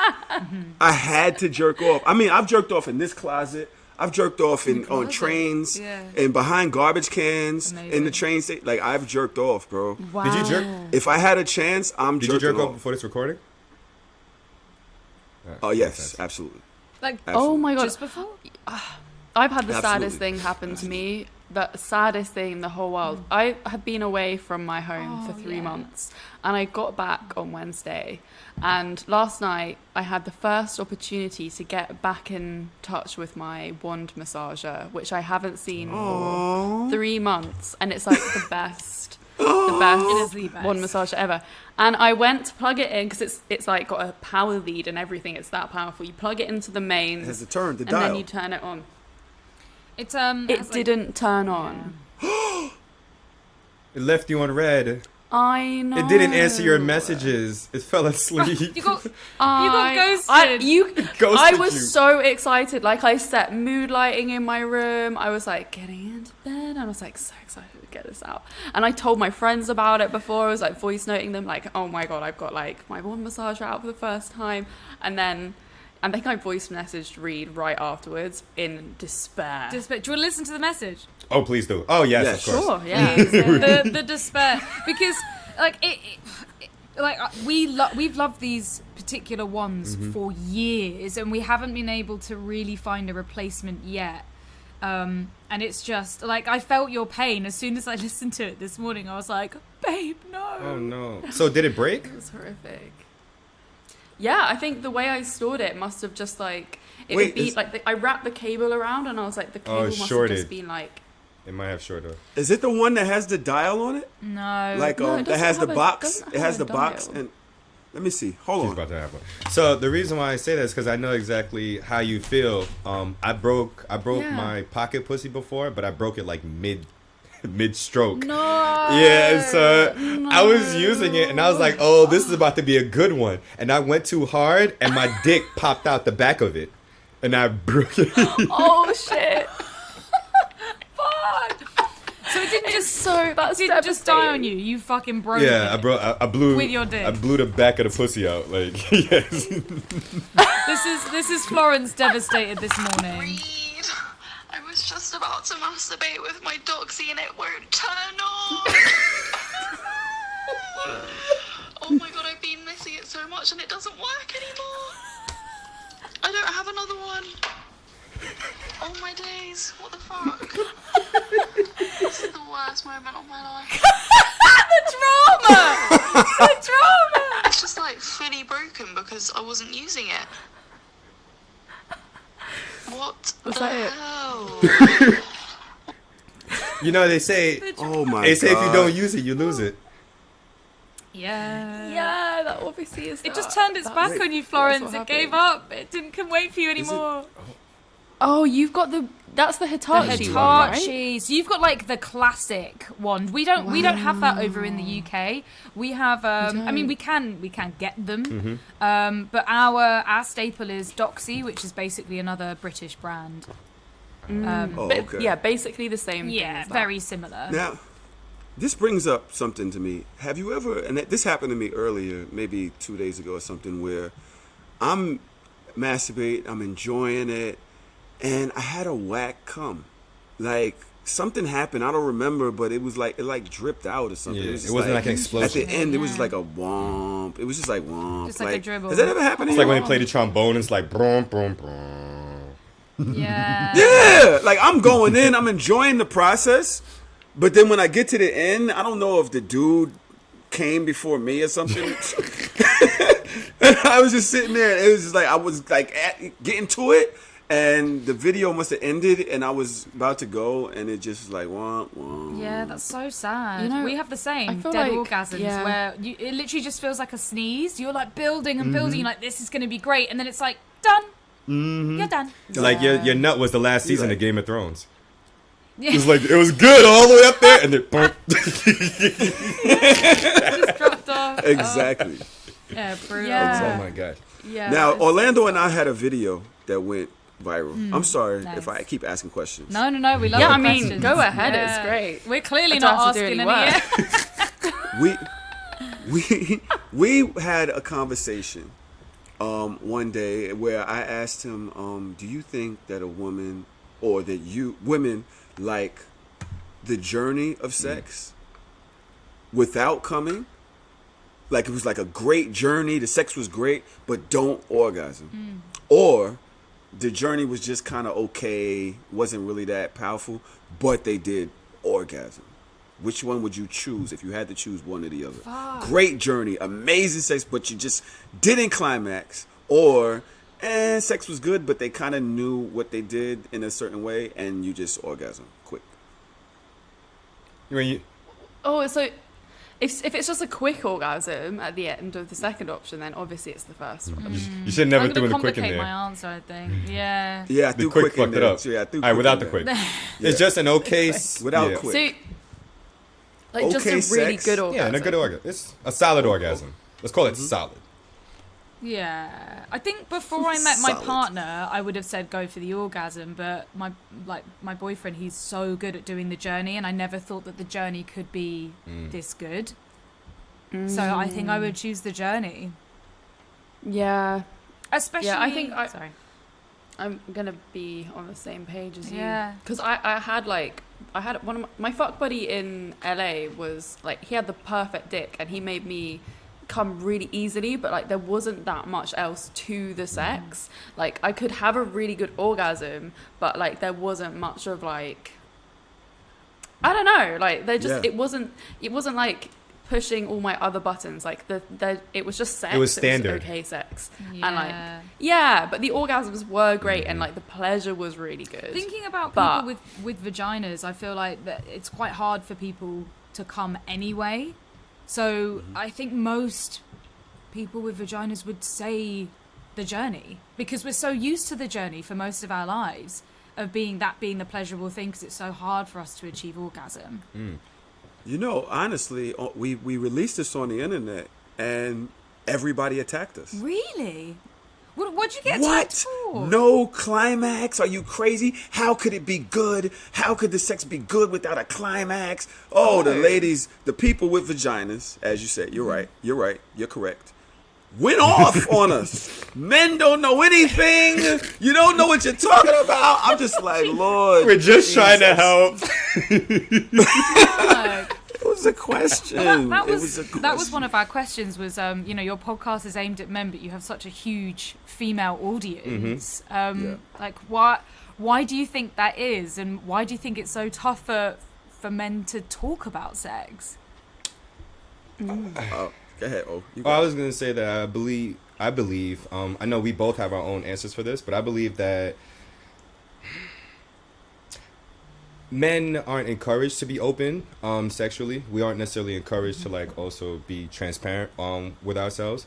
Speaker 3: I had to jerk off. I mean, I've jerked off in this closet. I've jerked off on
Speaker 2: closet?
Speaker 3: trains
Speaker 2: Yeah.
Speaker 3: and behind garbage cans in
Speaker 2: Amazing.
Speaker 3: the train station. Like I've jerked off, bro.
Speaker 1: Wow.
Speaker 4: Did you jerk?
Speaker 3: If I had a chance, I'm
Speaker 4: Did you
Speaker 3: jerking
Speaker 4: jerk off
Speaker 3: off.
Speaker 4: before this recording?
Speaker 3: Oh yes, absolutely.
Speaker 2: Like
Speaker 1: Oh my god.
Speaker 2: just before.
Speaker 1: I've had the
Speaker 3: Absolutely.
Speaker 1: saddest thing happen to me. The saddest thing in the whole world. I have been away from my home for 3
Speaker 2: yeah.
Speaker 1: months, and I got back on Wednesday. And last night, I had the first opportunity to get back in touch with my wand massager, which I haven't seen for 3 months, and it's like the best. The best,
Speaker 2: It is the best.
Speaker 1: one massager ever. And I went to plug it in because it's like got a power lead and everything. It's that powerful. You plug it into the mains.
Speaker 3: It has the turn, the
Speaker 1: and
Speaker 3: dial.
Speaker 1: then you turn it on.
Speaker 2: It's
Speaker 1: It didn't turn on.
Speaker 4: It left you on red.
Speaker 1: I know.
Speaker 4: It didn't answer your messages. It fell asleep.
Speaker 2: You got ghosted.
Speaker 1: I
Speaker 4: Ghosted
Speaker 1: was
Speaker 4: you.
Speaker 1: so excited. Like, I set mood lighting in my room. I was like getting into bed. And I was like so excited to get this out. And I told my friends about it before. I was like voice noting them like, oh my God, I've got like my one massager out for the first time. And then I think I voice messaged Reed right afterwards in despair.
Speaker 2: Do you want to listen to the message?
Speaker 4: Oh, please do. Oh, yes,
Speaker 3: Yes.
Speaker 4: of course.
Speaker 1: Sure, yeah.
Speaker 2: The despair, because like we've loved these particular ones for years, and we haven't been able to really find a replacement yet. And it's just like I felt your pain as soon as I listened to it this morning. I was like, babe, no.
Speaker 4: Oh, no. So did it break?
Speaker 1: It was horrific. Yeah, I think the way I stored it must have just like it
Speaker 3: Wait,
Speaker 1: would be
Speaker 3: is-
Speaker 1: like I wrapped the cable around and I was like the cable must have
Speaker 4: shorted.
Speaker 1: just been like
Speaker 4: It might have shorter.
Speaker 3: Is it the one that has the dial on it?
Speaker 2: No.
Speaker 3: Like
Speaker 1: No, it
Speaker 3: that has
Speaker 1: doesn't
Speaker 3: the
Speaker 1: have a-
Speaker 3: box.
Speaker 1: doesn't
Speaker 3: It has
Speaker 1: have
Speaker 3: the
Speaker 1: a
Speaker 3: box
Speaker 1: dial.
Speaker 3: and let me see. Hold
Speaker 4: She's
Speaker 3: on.
Speaker 4: about to have one. So the reason why I say that is because I know exactly how you feel. I broke
Speaker 1: Yeah.
Speaker 4: my pocket pussy before, but I broke it like mid stroke.
Speaker 2: No.
Speaker 4: Yeah, so I was using it and I was like, oh, this is about to be a good one. And I went too hard and my dick popped out the back of it. And I broke it.
Speaker 1: oh shit.
Speaker 2: Fuck. So it didn't just
Speaker 1: That's
Speaker 2: didn't just die on
Speaker 1: devastating.
Speaker 2: you. You fucking broke
Speaker 4: Yeah,
Speaker 2: it.
Speaker 4: I blew
Speaker 2: With your dick.
Speaker 4: I blew the back of the pussy out. Like, yes.
Speaker 2: This is Florence devastated this morning.
Speaker 5: Reed, I was just about to masturbate with my doxy and it won't turn on. Oh my God, I've been missing it so much and it doesn't work anymore. I don't have another one. Oh my days, what the fuck? This is the worst moment of my life.
Speaker 2: The drama.
Speaker 5: It's just like fully broken because I wasn't using it. What
Speaker 1: Was
Speaker 5: the
Speaker 1: that it?
Speaker 5: hell?
Speaker 4: You know, they say
Speaker 3: Oh my
Speaker 4: if you
Speaker 3: God.
Speaker 4: don't use it, you lose it.
Speaker 2: Yeah.
Speaker 1: Yeah, that obviously is
Speaker 2: It
Speaker 1: that.
Speaker 2: just turned its
Speaker 1: That's-
Speaker 2: back on you,
Speaker 1: that's
Speaker 2: Florence.
Speaker 1: what
Speaker 2: It gave
Speaker 1: happened.
Speaker 2: up. It didn't wait for you anymore.
Speaker 1: Oh, you've got that's the
Speaker 2: The
Speaker 1: Hitachi one, right?
Speaker 2: Hitachi. So you've got like the classic one. We don't have that over in the UK. We have I mean we can get them. But our staple is Doxy, which is basically another British brand.
Speaker 3: Oh,
Speaker 1: But,
Speaker 3: okay.
Speaker 1: yeah, basically the same thing
Speaker 2: Yeah,
Speaker 1: as that.
Speaker 2: very similar.
Speaker 3: Now, this brings up something to me. Have you ever, and this happened to me earlier, maybe 2 days ago or something, where I'm masturbating, I'm enjoying it, and I had a whack cum. Like, something happened, I don't remember, but it was like, it dripped out or something.
Speaker 4: Yeah,
Speaker 3: was
Speaker 4: it
Speaker 3: just
Speaker 4: wasn't like an explosion.
Speaker 3: At the end, it was just like a womp. It was just like womp.
Speaker 2: Just like a dribble.
Speaker 3: Has that ever happened to
Speaker 4: It's
Speaker 3: you?
Speaker 4: like when they play the trombone, it's like brum, brum, brum.
Speaker 2: Yeah.
Speaker 3: Yeah, like I'm going in, I'm enjoying the process, but then when I get to the end, I don't know if the dude came before me or something. And I was just sitting there, and it was just like I was like getting to it, and the video must have ended, and I was about to go, and it just was like womp womp.
Speaker 2: Yeah, that's so sad.
Speaker 1: You know,
Speaker 2: we have the same
Speaker 1: I
Speaker 2: dead
Speaker 1: feel like-
Speaker 2: orgasms
Speaker 1: yeah.
Speaker 2: where it literally just feels like a sneeze. You're like building and building, like this is going to be great, and then it's like done. You're done.
Speaker 4: Like your nut was the last season
Speaker 3: like-
Speaker 4: of Game of Thrones.
Speaker 2: Yeah.
Speaker 4: It was like it was good all the way up there, and then boom.
Speaker 2: Just dropped off.
Speaker 3: Exactly.
Speaker 2: Yeah, brutal.
Speaker 1: Yeah.
Speaker 4: Oh my god.
Speaker 1: Yeah.
Speaker 3: Now
Speaker 1: it's-
Speaker 3: Orlando and I had a video that went viral. I'm sorry
Speaker 2: nice.
Speaker 3: if I keep asking questions.
Speaker 2: No, we love
Speaker 1: Yeah,
Speaker 2: the
Speaker 1: I mean,
Speaker 2: questions.
Speaker 1: go ahead,
Speaker 2: Yeah.
Speaker 1: it's great.
Speaker 2: We're clearly
Speaker 1: I don't
Speaker 2: not
Speaker 1: have to do
Speaker 2: asking
Speaker 1: any
Speaker 2: any
Speaker 1: work.
Speaker 3: we we had a conversation one day where I asked him, do you think that a woman or that women like the journey of sex without coming? Like it was like a great journey, the sex was great, but don't orgasm. Or the journey was just kind of okay, wasn't really that powerful, but they did orgasm. Which one would you choose if you had to choose one or the other? Great journey, amazing sex, but you just didn't climax. Or, sex was good, but they kind of knew what they did in a certain way, and you just orgasm quick.
Speaker 4: When you,
Speaker 1: Oh, so if it's just a quick orgasm at the end of the second option, then obviously it's the first one.
Speaker 4: You should never
Speaker 2: I'm
Speaker 4: throw
Speaker 2: gonna
Speaker 4: the quick in
Speaker 2: complicate
Speaker 4: there.
Speaker 2: my answer, I think. Yeah.
Speaker 3: Yeah, I
Speaker 4: The
Speaker 3: threw
Speaker 4: quick
Speaker 3: quick in
Speaker 4: fucked it
Speaker 3: there.
Speaker 4: up.
Speaker 3: So, yeah, I threw
Speaker 4: All right,
Speaker 3: quick
Speaker 4: without
Speaker 3: in
Speaker 4: the
Speaker 3: there.
Speaker 4: quick. It's just an okay.
Speaker 3: Without
Speaker 4: yeah.
Speaker 3: quick.
Speaker 1: So, like, just
Speaker 3: Okay
Speaker 1: a really
Speaker 3: sex.
Speaker 1: good orgasm.
Speaker 4: Yeah, and a good orgasm. It's a solid orgasm. Let's call it solid.
Speaker 2: Yeah, I think before I met my
Speaker 3: Solid.
Speaker 2: partner, I would have said go for the orgasm, but my boyfriend, he's so good at doing the journey, and I never thought that the journey could be this good. So I think I would choose the journey,
Speaker 1: Yeah.
Speaker 2: especially.
Speaker 1: Yeah, I think
Speaker 2: sorry.
Speaker 1: I'm gonna be on the same page as you.
Speaker 2: Yeah.
Speaker 1: Because I had one of my fuck buddy in LA was like, he had the perfect dick and he made me come really easily, but like there wasn't that much else to the sex. Like I could have a really good orgasm, but like there wasn't much of like, I don't know, like there just
Speaker 3: Yeah.
Speaker 1: it wasn't like pushing all my other buttons. Like it was just sex.
Speaker 4: It was standard.
Speaker 1: okay sex.
Speaker 2: Yeah.
Speaker 1: And like, yeah, but the orgasms were great and like the pleasure was really good.
Speaker 2: Thinking about
Speaker 1: But-
Speaker 2: people with vaginas, I feel like that it's quite hard for people to come anyway. So I think most people with vaginas would say the journey, because we're so used to the journey for most of our lives of being the pleasurable thing, because it's so hard for us to achieve orgasm.
Speaker 3: You know, honestly, we released this on the internet, and everybody attacked us.
Speaker 2: Really? What'd you get
Speaker 3: What?
Speaker 2: attacked for?
Speaker 3: No climax? Are you crazy? How could it be good? How could the sex be good without a climax? Oh, the ladies, the people with vaginas, as you said, you're right, you're correct, went off on us. Men don't know anything. You don't know what you're talking about. I'm just like, Lord.
Speaker 4: We're just trying to
Speaker 3: Jesus.
Speaker 4: help.
Speaker 3: It was a question.
Speaker 2: That
Speaker 3: It
Speaker 2: was
Speaker 3: a question.
Speaker 2: that was one of our questions. Was you know, your podcast is aimed at men, but you have such a huge female audience.
Speaker 3: Yeah.
Speaker 2: Like, why do you think that is, and why do you think it's so tough for men to talk about sex?
Speaker 3: Oh, go ahead. Oh, you
Speaker 4: Well, I
Speaker 3: go.
Speaker 4: was gonna say that I believe. I know we both have our own answers for this, but I believe that men aren't encouraged to be open sexually. We aren't necessarily encouraged to like also be transparent with ourselves.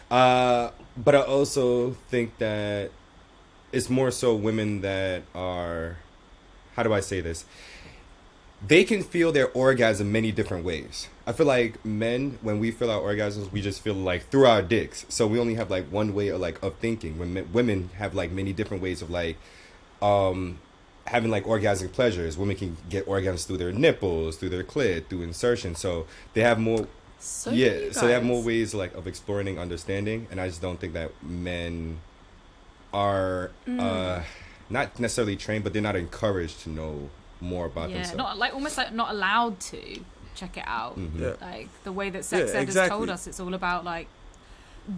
Speaker 4: But I also think that it's more so women that are, how do I say this? They can feel their orgasm many different ways. I feel like men, when we feel our orgasms, we just feel like through our dicks. So we only have like one way of thinking. When women have like many different ways of like having like orgasmic pleasures. Women can get orgasms through their nipples, through their clit, through insertion. So they have more.
Speaker 1: So
Speaker 4: Yeah, so they have more
Speaker 1: guys.
Speaker 4: ways like of exploring and understanding, and I just don't think that men are not necessarily trained, but they're not encouraged to know more about
Speaker 2: Yeah,
Speaker 4: themselves.
Speaker 2: not like almost like not allowed to check it out.
Speaker 3: Yeah.
Speaker 2: Like the way that sex
Speaker 3: Yeah,
Speaker 2: ed has told
Speaker 3: exactly.
Speaker 2: us, it's all about like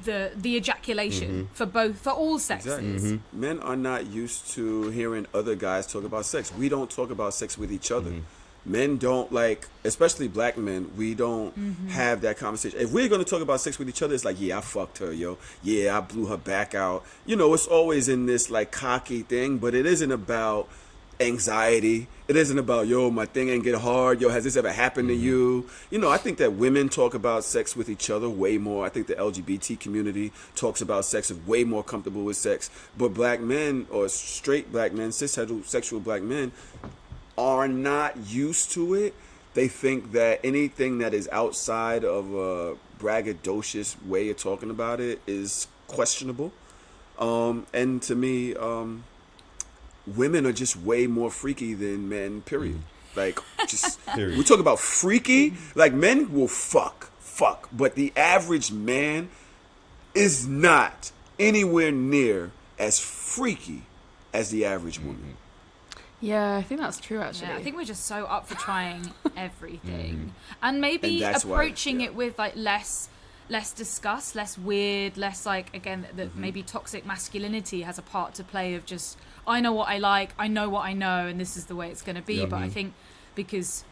Speaker 2: the ejaculation for all sexes.
Speaker 3: Exactly. Men are not used to hearing other guys talk about sex. We don't talk about sex with each other. Men don't like, especially black men, we don't have that conversation. If we're going to talk about sex with each other, it's like, yeah, I fucked her, yo. Yeah, I blew her back out. You know, it's always in this like cocky thing, but it isn't about anxiety. It isn't about, yo, my thing ain't get hard. Yo, has this ever happened to you? You know, I think that women talk about sex with each other way more. I think the LGBT community talks about sex, is way more comfortable with sex. But black men, or straight black men, cis heterosexual black men, are not used to it. They think that anything that is outside of a braggadocious way of talking about it is questionable. And to me, women are just way more freaky than men, period. Like, just,
Speaker 4: Period.
Speaker 3: we talk about freaky, like men will fuck, but the average man is not anywhere near as freaky as the average woman.
Speaker 1: Yeah, I think that's true actually.
Speaker 2: Yeah, I think we're just so up for trying everything, and maybe
Speaker 3: And that's why,
Speaker 2: approaching it with like less disgust, less weird, less like, again, that maybe toxic masculinity has a part to play of just, I know what I like, I know what I know, and this is the way it's going to be. But I think because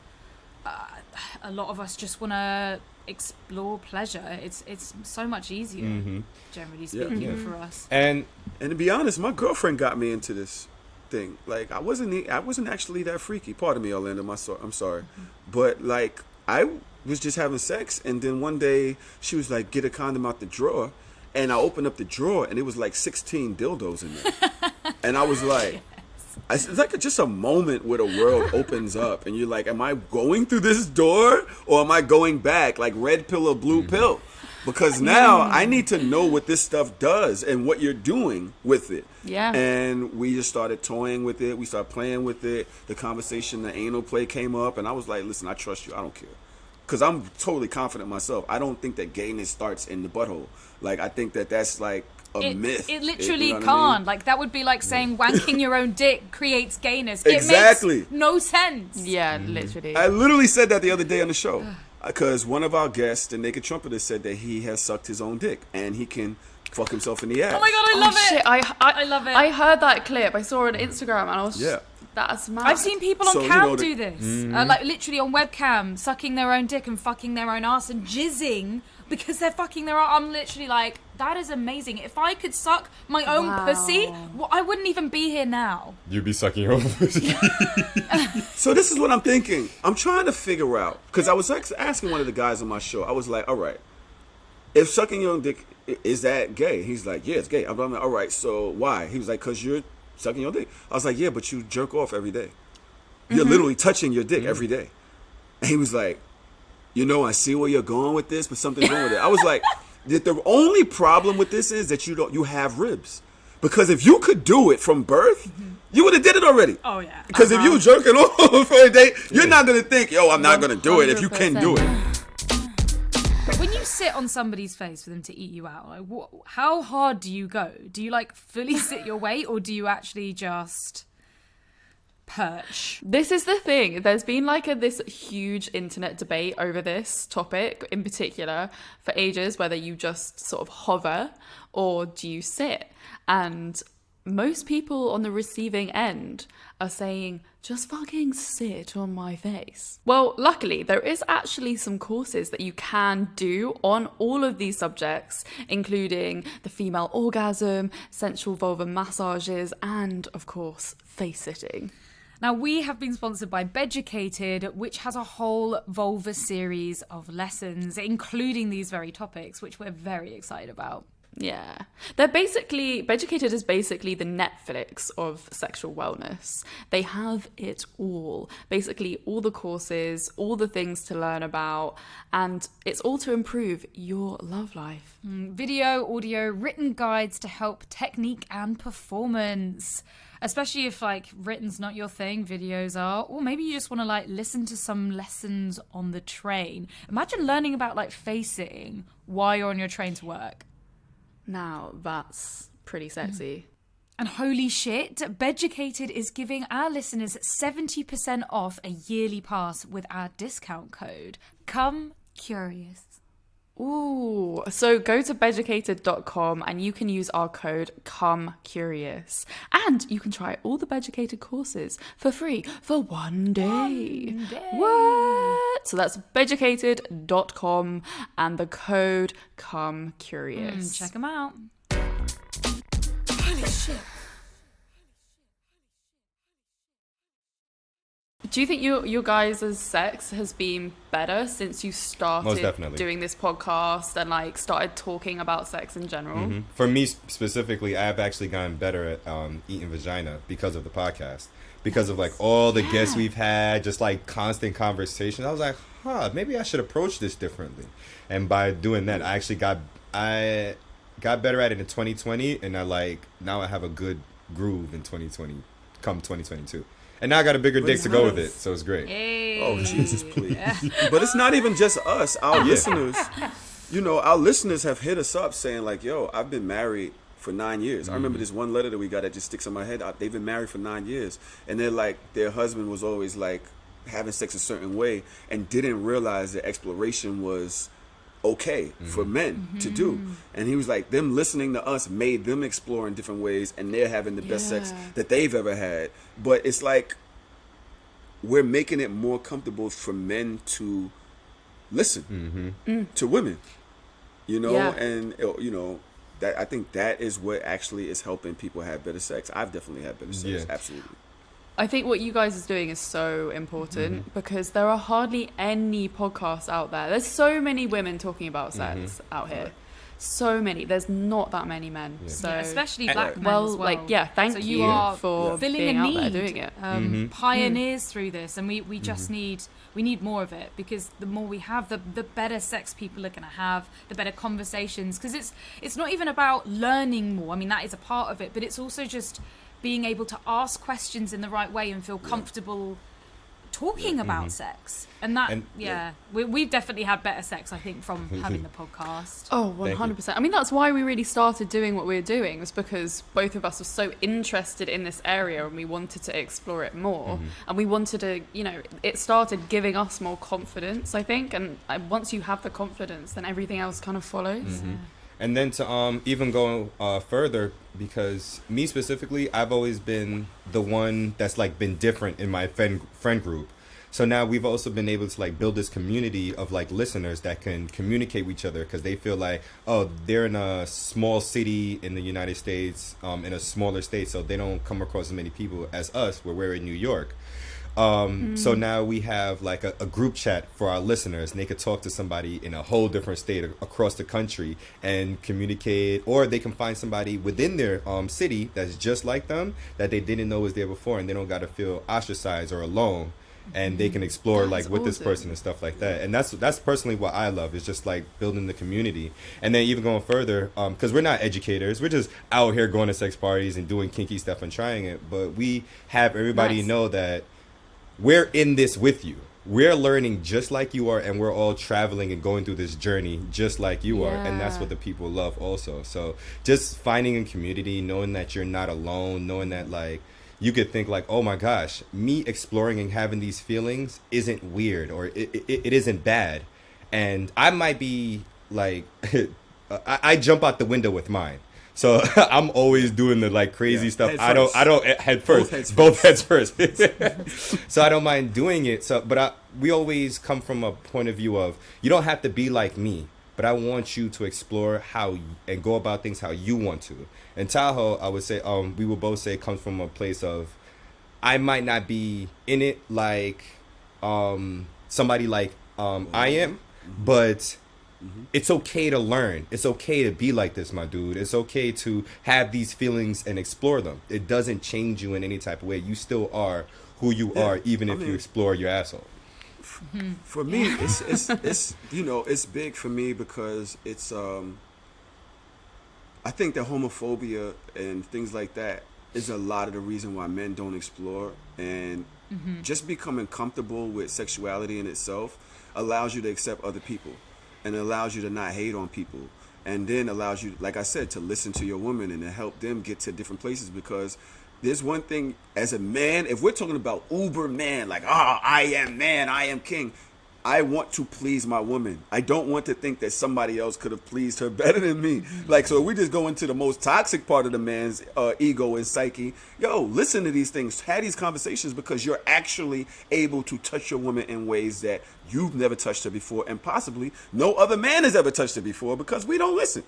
Speaker 2: a lot of us just want to explore pleasure, it's so much easier, generally speaking, for us.
Speaker 4: And
Speaker 3: And to be honest, my girlfriend got me into this thing. Like, I wasn't actually that freaky. Pardon me, Orlando. I'm sorry, but like was just having sex, and then one day she was like, get a condom out the drawer, and I opened up the drawer, and it was like 16 dildos in there. And I was like, it's like just a moment where the world opens up, and you're like, am I going through this door, or am I going back, like red pill or blue pill? Because now I need to know what this stuff does and what you're doing with it.
Speaker 1: Yeah.
Speaker 3: And we just started toying with it. We started playing with it. The conversation, the anal play came up. And I was like, listen, I trust you. I don't care. Because I'm totally confident myself. I don't think that gayness starts in the butthole. Like, I think that that's like a myth.
Speaker 2: It literally
Speaker 3: you know what
Speaker 2: can't.
Speaker 3: I mean?
Speaker 2: Like, that would be like saying wanking your own dick creates gayness.
Speaker 3: Exactly.
Speaker 2: It makes no sense.
Speaker 1: Yeah, literally.
Speaker 3: I literally said that the other day on the show. Because one of our guests, the Naked Trumpeter, said that he has sucked his own dick. And he can fuck himself in the ass.
Speaker 2: Oh my God, I love it.
Speaker 1: Shit,
Speaker 2: I love it.
Speaker 1: I heard that clip. I saw it on Instagram, and I was just, that's mad.
Speaker 2: I've seen people on
Speaker 3: So, you
Speaker 2: cam
Speaker 3: know,
Speaker 2: do this. Like, literally on webcam, sucking their own dick and fucking their own ass and jizzing because they're fucking their own. I'm literally like, that is amazing. If I could suck my own pussy, well, I wouldn't even be here now.
Speaker 4: You'd be sucking your own pussy.
Speaker 3: So this is what I'm thinking. I'm trying to figure out, because I was asking one of the guys on my show. I was like, all right, if sucking your own dick, is that gay? He's like, yeah, it's gay. I'm like, all right, so why? He was like, because you're sucking your dick. I was like, yeah, but you jerk off every day. You're literally touching your dick every day. And he was like, you know, I see where you're going with this, but something's wrong with it. I was like, the only problem with this is that you have ribs. Because if you could do it from birth, you would have did it already.
Speaker 2: Oh, yeah.
Speaker 3: Because if you jerking off for a day, you're not going to think, yo, I'm not going to do it if you can do it.
Speaker 2: But when you sit on somebody's face for them to eat you out, like, how hard do you go? Do you like fully sit your weight, or do you actually just perch?
Speaker 1: This is the thing. There's been like this huge internet debate over this topic in particular for ages, whether you just sort of hover or do you sit. And most people on the receiving end are saying, just fucking sit on my face. Well, luckily, there is actually some courses that you can do on all of these subjects, including the female orgasm, sensual vulva massages, and, of course, face sitting.
Speaker 2: Now, we have been sponsored by Beducated, which has a whole vulva series of lessons, including these very topics, which we're very excited about.
Speaker 1: Yeah. Beducated is basically the Netflix of sexual wellness. They have it all. Basically, all the courses, all the things to learn about, and it's all to improve your love life.
Speaker 2: Video, audio, written guides to help technique and performance. Especially if, like, written's not your thing, videos are. Or maybe you just want to, like, listen to some lessons on the train. Imagine learning about, like, face sitting while you're on your train to work.
Speaker 1: Now, that's pretty sexy.
Speaker 2: And holy shit, Beducated is giving our listeners 70% off a yearly pass with our discount code, ComeCurious.
Speaker 1: Ooh, so go to beducated.com and you can use our code ComeCurious. And you can try all the Beducated courses for free for one day. What? So that's beducated.com and the code ComeCurious.
Speaker 2: Check them out. Holy shit.
Speaker 1: Do you think your guys' sex has been better since you
Speaker 4: Most
Speaker 1: started
Speaker 4: definitely.
Speaker 1: doing this podcast and like started talking about sex in general?
Speaker 4: For me specifically, I've actually gotten better at eating vagina because of the podcast. Because of like all the guests we've had, just like constant conversation. I was like, maybe I should approach this differently. And by doing that, I actually got better at it in 2020, and now I have a good groove in 2020, come 2022. And now I got a bigger dick to go with it, so it's great.
Speaker 2: Hey.
Speaker 3: Oh, Jesus, please. But it's not even just us. Our listeners, our listeners have hit us up saying like, yo, I've been married for 9 years. I remember this one letter that we got that just sticks in my head. They've been married for 9 years. And they're like, their husband was always like having sex a certain way and didn't realize that exploration was okay for men to do. And he was like, them listening to us made them explore in different ways, and they're having the best sex that they've ever had. But it's like we're making it more comfortable for men to listen to women, and that I think that is what actually is helping people have better sex. I've definitely had better sex, absolutely.
Speaker 1: I think what you guys are doing is so important because there are hardly any podcasts out there. There's so many women talking about sex out here. So many. There's not that many men.
Speaker 4: Yeah.
Speaker 1: So
Speaker 2: especially black men
Speaker 1: well,
Speaker 2: as well.
Speaker 1: thank
Speaker 2: so
Speaker 1: you
Speaker 2: are
Speaker 1: for
Speaker 2: filling
Speaker 1: being
Speaker 2: a
Speaker 1: out
Speaker 2: need,
Speaker 1: there doing it.
Speaker 2: pioneers through this, and we just need more of it, because the more we have, the better sex people are going to have, the better conversations, because it's not even about learning more. I mean, that is a part of it, but it's also just being able to ask questions in the right way and feel comfortable talking about sex. And that, we've definitely had better sex, I think, from having the podcast.
Speaker 1: Oh, 100%. I mean, that's why we really started doing what we're doing, was because both of us were so interested in this area and we wanted to explore it more. And we wanted to, it started giving us more confidence, I think. And once you have the confidence, then everything else kind of follows.
Speaker 4: And then to even go further, because me specifically, I've always been the one that's like been different in my friend group. So now we've also been able to like build this community of like listeners that can communicate with each other, because they feel like, oh, they're in a small city in the United States, in a smaller state, so they don't come across as many people as us, where we're in New York. So now we have like a group chat for our listeners, and they could talk to somebody in a whole different state across the country and communicate, or they can find somebody within their city that's just like them that they didn't know was there before, and they don't got to feel ostracized or alone, and they can explore like with this person and stuff like that. And that's personally what I love, is just like building the community. And then even going further, because we're not educators, we're just out here going to sex parties and doing kinky stuff and trying it, but we have everybody know that we're in this with you. We're learning just like you are, and we're all traveling and going through this journey just like you are. And that's what the people love also. So just finding a community, knowing that you're not alone, knowing that like you could think like, oh my gosh, me exploring and having these feelings isn't weird, or it isn't bad. And I might be like, I jump out the window with mine. So I'm always doing the like crazy stuff. I don't head first. Both heads first. So I don't mind doing it. So, but we always come from a point of view of, you don't have to be like me, but I want you to explore how and go about things how you want to. And Tahoe, I would say, we will both say, comes from a place of, I might not be in it like somebody like I am, but it's okay to learn. It's okay to be like this, my dude. It's okay to have these feelings and explore them. It doesn't change you in any type of way. You still are who you are, even if you explore your asshole.
Speaker 3: For me, it's big for me, because it's I think that homophobia and things like that is a lot of the reason why men don't explore, and just becoming comfortable with sexuality in itself allows you to accept other people, and it allows you to not hate on people, and then allows you, like I said, to listen to your woman and to help them get to different places. Because there's one thing as a man, if we're talking about uber man, like, I am man, I am king, I want to please my woman. I don't want to think that somebody else could have pleased her better than me. Like, so if we just go into the most toxic part of the man's ego and psyche, listen to these things, have these conversations, because you're actually able to touch your woman in ways that you've never touched her before, and possibly no other man has ever touched her before, because we don't listen.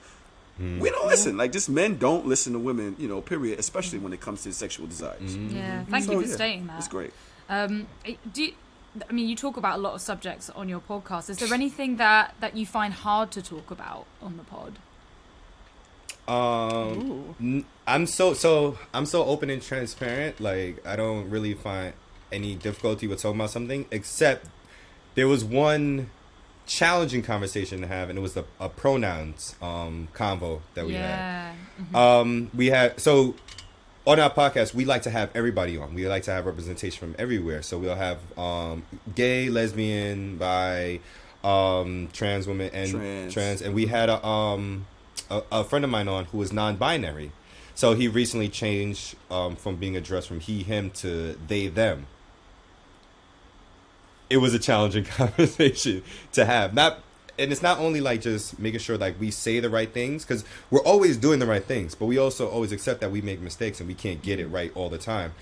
Speaker 3: We don't listen. Like, just men don't listen to women, period, especially when it comes to sexual desires.
Speaker 2: Yeah, thank you for stating that.
Speaker 3: It's great.
Speaker 2: You talk about a lot of subjects on your podcast. Is there anything that you find hard to talk about on the pod?
Speaker 4: I'm so open and transparent. Like, I don't really find any difficulty with talking about something, except there was one challenging conversation to have, and it was a pronouns convo that we had. We had, so on our podcast, we like to have everybody on. We like to have representation from everywhere. So we'll have gay, lesbian, bi, trans women, and trans. And we had a friend of mine on who was non-binary. So he recently changed from being addressed from he, him to they, them. It was a challenging conversation to have. And it's not only like just making sure like we say the right things, because we're always doing the right things, but we also always accept that we make mistakes and we can't get it right all the time.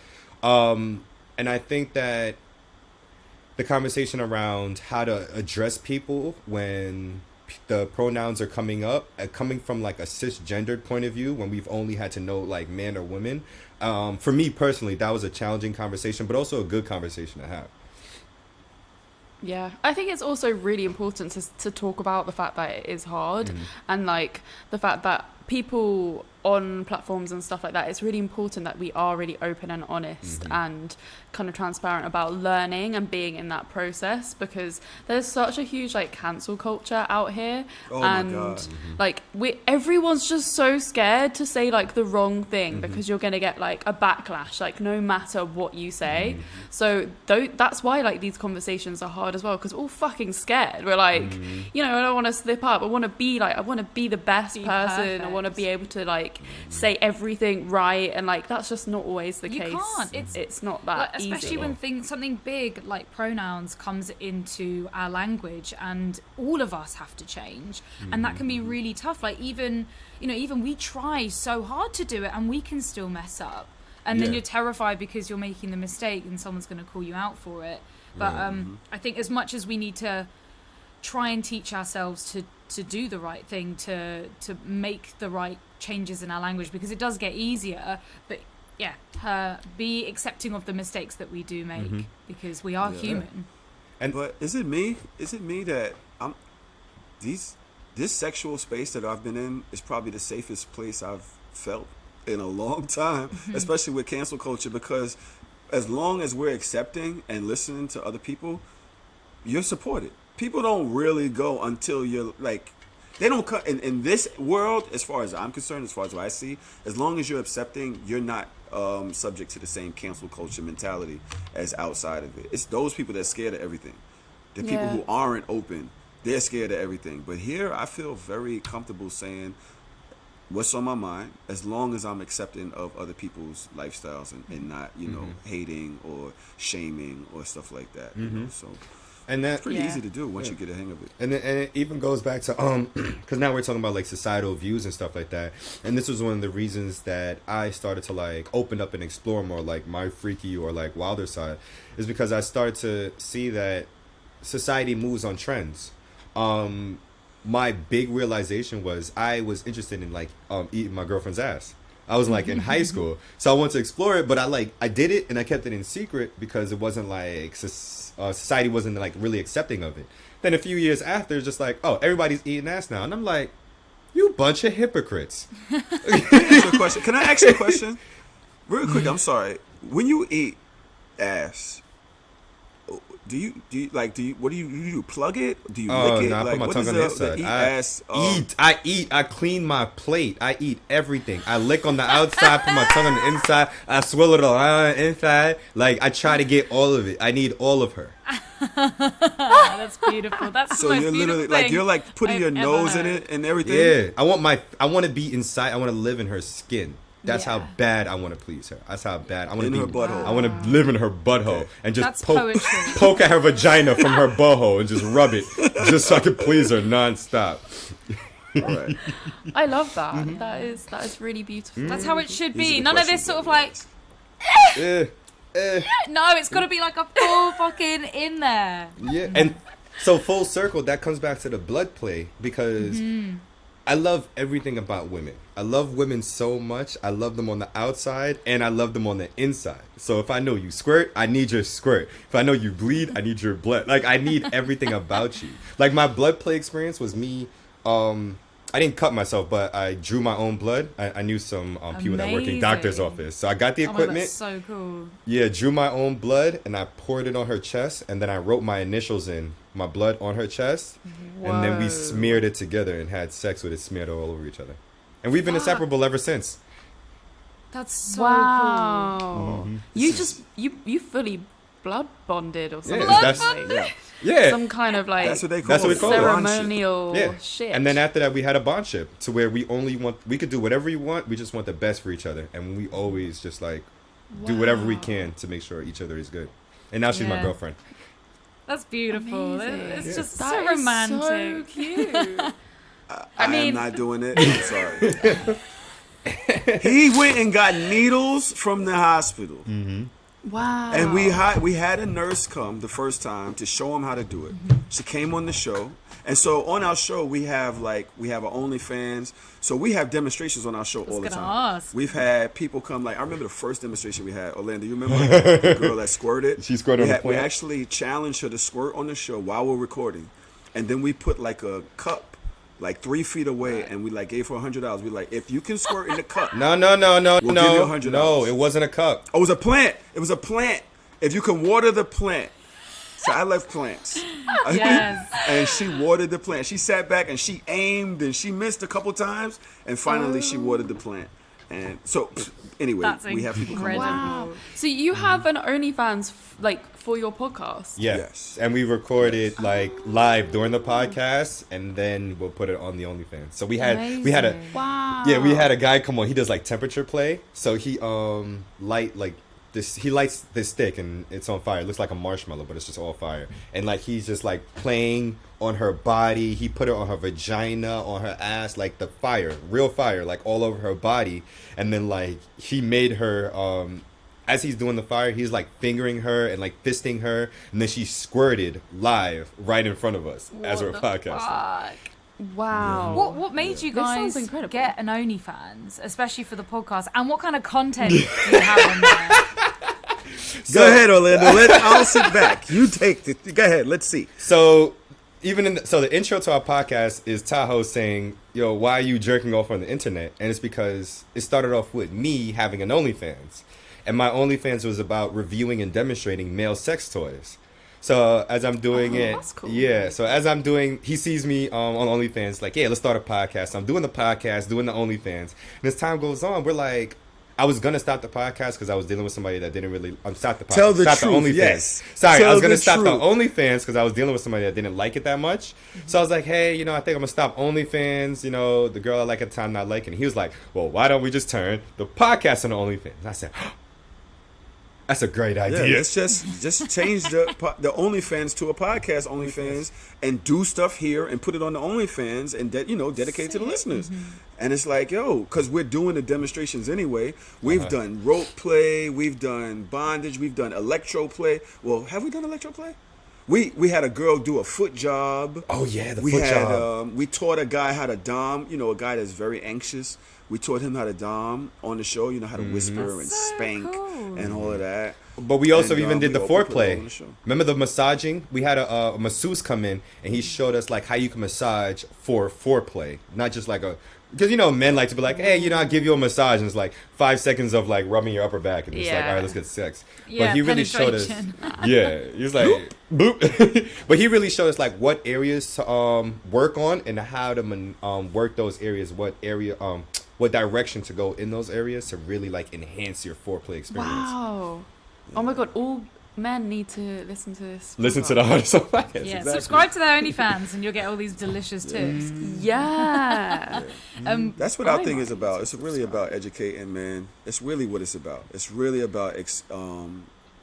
Speaker 4: And I think that the conversation around how to address people when the pronouns are coming up, coming from like a cisgendered point of view, when we've only had to know like man or woman, for me personally, that was a challenging conversation, but also a good conversation to have.
Speaker 1: Yeah, I think it's also really important to talk about the fact that it is hard, and like the fact that people on platforms and stuff like that, it's really important that we are really open and honest and kind of transparent about learning and being in that process, because there's such a huge like cancel culture out here.
Speaker 3: Oh
Speaker 1: and
Speaker 3: my God.
Speaker 1: like everyone's just so scared to say like the wrong thing because you're gonna get like a backlash, like no matter what you say. So that's why like these conversations are hard as well, because we're all fucking scared. We're like, you know, I don't want to slip up. I want to be the best person. I want to be able to like say everything right, and like that's just not always the case.
Speaker 2: You can't.
Speaker 1: It's not that
Speaker 2: like, especially
Speaker 1: easy.
Speaker 2: when something big like pronouns comes into our language, and all of us have to change, and that can be really tough. Like even we try so hard to do it, and we can still mess up, and then you're terrified because you're making the mistake and someone's going to call you out for it. But I think as much as we need to try and teach ourselves to do the right thing, to make the right changes in our language, because it does get easier, but be accepting of the mistakes that we do make, because we are human.
Speaker 3: But is it me that this sexual space that I've been in is probably the safest place I've felt in a long time, especially with cancel culture, because as long as we're accepting and listening to other people, you're supported. People don't really go until you're like, they don't cut in this world, as far as I'm concerned, as far as what I see, as long as you're accepting, you're not subject to the same cancel culture mentality as outside of it. It's those people that's scared of everything. The people who aren't open, they're scared of everything. But here I feel very comfortable saying what's on my mind, as long as I'm accepting of other people's lifestyles and not, you know, hating or shaming or stuff like that. You know, so
Speaker 4: and that's
Speaker 3: pretty easy to do once you get a hang of it.
Speaker 4: And it even goes back to because now we're talking about like societal views and stuff like that. And this was one of the reasons that I started to like open up and explore more like my freaky or like wilder side, is because I started to see that society moves on trends. My big realization was I was interested in like eating my girlfriend's ass. I was like in high school, so I wanted to explore it, but I did it and I kept it in secret because it wasn't like society wasn't like really accepting of it. Then a few years after, it's just like, oh, everybody's eating ass now, and I'm like, you bunch of hypocrites.
Speaker 3: Can I ask you a question? Real quick, I'm sorry. When you eat ass, do you what do you do? Plug it? Do you lick it?
Speaker 4: I put my tongue on the inside. I clean my plate. I eat everything. I lick on the outside, put my tongue on the inside. I swallow it on the inside. Like, I try to get all of it. I need all of her.
Speaker 2: That's beautiful. That's
Speaker 3: so
Speaker 2: the most
Speaker 3: you're
Speaker 2: beautiful
Speaker 3: literally
Speaker 2: thing
Speaker 3: like, you're like putting your nose in it and everything.
Speaker 4: Yeah, I want to be inside. I want to live in her skin. That's how bad I want to please her. That's how bad I want to be.
Speaker 3: Her butthole.
Speaker 4: I want to live in her butthole and just
Speaker 2: poke
Speaker 4: at her vagina from her butthole and just rub it, just so I can please her nonstop.
Speaker 3: Right.
Speaker 1: I love that. That is really beautiful.
Speaker 2: That's how it should be. None of this sort of like. No, it's got to be like a full fucking in there.
Speaker 4: Yeah, and so full circle, that comes back to the blood play, because I love everything about women. I love women so much. I love them on the outside and I love them on the inside. So if I know you squirt, I need your squirt. If I know you bleed, I need your blood. Like, I need everything about you. Like, my blood play experience was me. I didn't cut myself, but I drew my own blood. I knew some people that work in doctor's office. So I got the equipment.
Speaker 2: Oh, that's so cool.
Speaker 4: Yeah, drew my own blood and I poured it on her chest, and then I wrote my initials in my blood on her chest.
Speaker 1: Whoa.
Speaker 4: And then we smeared it together and had sex with it smeared all over each other. And we've been inseparable ever since.
Speaker 2: That's so
Speaker 1: cool.
Speaker 4: Mm-hmm.
Speaker 1: You just you fully blood bonded or something.
Speaker 4: Yeah.
Speaker 1: Some kind of like
Speaker 3: That's what they call
Speaker 4: That's what we call it.
Speaker 1: ceremonial shit.
Speaker 4: And then after that, we had a bondship to where we could do whatever we want. We just want the best for each other. And we always just like do whatever we can to make sure each other is good. And now she's my girlfriend.
Speaker 2: That's beautiful.
Speaker 1: Amazing.
Speaker 2: It's just
Speaker 1: That
Speaker 2: so
Speaker 1: is
Speaker 2: romantic.
Speaker 1: so cute.
Speaker 3: I am not doing it. I'm sorry. He went and got needles from the hospital.
Speaker 1: Wow.
Speaker 3: And we had a nurse come the first time to show him how to do it. She came on the show. And so on our show, we have our OnlyFans. So we have demonstrations on our show all the time. We've had people come, like, I remember the first demonstration we had. Orlando, you remember the girl that squirted?
Speaker 4: She squirted on the plant?
Speaker 3: We actually challenged her to squirt on the show while we're recording. And then we put like a cup like 3 feet away, and we like gave her $100. We like, if you can squirt in the cup.
Speaker 4: No,
Speaker 3: we'll give you $100.
Speaker 4: No, it wasn't a cup.
Speaker 3: Oh, it was a plant. It was a plant. If you can water the plant. So I love plants.
Speaker 2: Yes.
Speaker 3: And she watered the plant. She sat back and she aimed and she missed a couple times, and finally she watered the plant. And so, anyway,
Speaker 2: That's
Speaker 3: we have people come on.
Speaker 1: Wow. So you have an OnlyFans for your podcast?
Speaker 4: Yeah.
Speaker 3: Yes.
Speaker 4: And we record it like live during the podcast, and then we'll put it on the OnlyFans. So we had a
Speaker 1: Wow.
Speaker 4: we had a guy come on. He does like temperature play. So he he lights this stick and it's on fire. It looks like a marshmallow, but it's just all fire. And like he's just like playing on her body. He put it on her vagina, on her ass, like the fire, real fire, like all over her body. And then like he made her as he's doing the fire, he's like fingering her and like fisting her, and then she squirted live right in front of us as we're podcasting.
Speaker 1: Wow.
Speaker 2: What made you
Speaker 1: This sounds
Speaker 2: guys
Speaker 1: incredible.
Speaker 2: get an OnlyFans, especially for the podcast? And what kind of content do you have on there?
Speaker 3: Go ahead, Orlando. I'll sit back. You take it. Go ahead. Let's see.
Speaker 4: So even so the intro to our podcast is Tahoe saying, "Yo, why are you jerking off on the internet?" And it's because it started off with me having an OnlyFans, and my OnlyFans was about reviewing and demonstrating male sex toys. So as I'm doing it,
Speaker 1: that's cool.
Speaker 4: yeah. So as I'm doing, he sees me on OnlyFans, like, yeah, let's start a podcast. So I'm doing the podcast, doing the OnlyFans, and as time goes on, we're like, I was gonna stop the podcast because I was dealing with somebody that didn't really. Stop the podcast.
Speaker 3: Tell the
Speaker 4: stop
Speaker 3: truth.
Speaker 4: The OnlyFans.
Speaker 3: Yes.
Speaker 4: Sorry,
Speaker 3: Tell
Speaker 4: I was gonna
Speaker 3: the
Speaker 4: stop the
Speaker 3: truth.
Speaker 4: OnlyFans because I was dealing with somebody that didn't like it that much. So I was like, hey, I think I'm gonna stop OnlyFans. The girl I like at the time not liking it. He was like, well, why don't we just turn the podcast into OnlyFans? And I said, that's a great idea.
Speaker 3: Yeah, let's just change the OnlyFans to a podcast OnlyFans and do stuff here and put it on the OnlyFans and dedicate to the listeners. And it's like, because we're doing the demonstrations anyway. We've done rope play, we've done bondage, we've done electro play. Well, have we done electro play? We had a girl do a foot job.
Speaker 4: Oh yeah, the foot job.
Speaker 3: We taught a guy how to dom. A guy that's very anxious. We taught him how to dom on the show. How to whisper and spank and all of that.
Speaker 4: But we also even did the
Speaker 3: we also put it on
Speaker 4: foreplay.
Speaker 3: the show.
Speaker 4: Remember the massaging? We had a masseuse come in and he showed us like how you can massage for foreplay, not just like because men like to be like, hey, I'll give you a massage, and it's like 5 seconds of like rubbing your upper back, and it's like, all right, let's get sex.
Speaker 2: Yeah,
Speaker 4: but he really showed us.
Speaker 2: penetration.
Speaker 4: Yeah, he was like, boop. But he really showed us like what areas to work on and how to work those areas, what direction to go in those areas to really like enhance your foreplay experience.
Speaker 1: Wow. Oh my God, all men need to listen to this.
Speaker 4: Listen to the hardest of
Speaker 2: Yeah,
Speaker 4: exactly.
Speaker 2: subscribe to their OnlyFans and you'll get all these delicious tips.
Speaker 1: Yeah.
Speaker 3: That's what our thing is about. It's really about educating, man. It's really what it's about. It's really about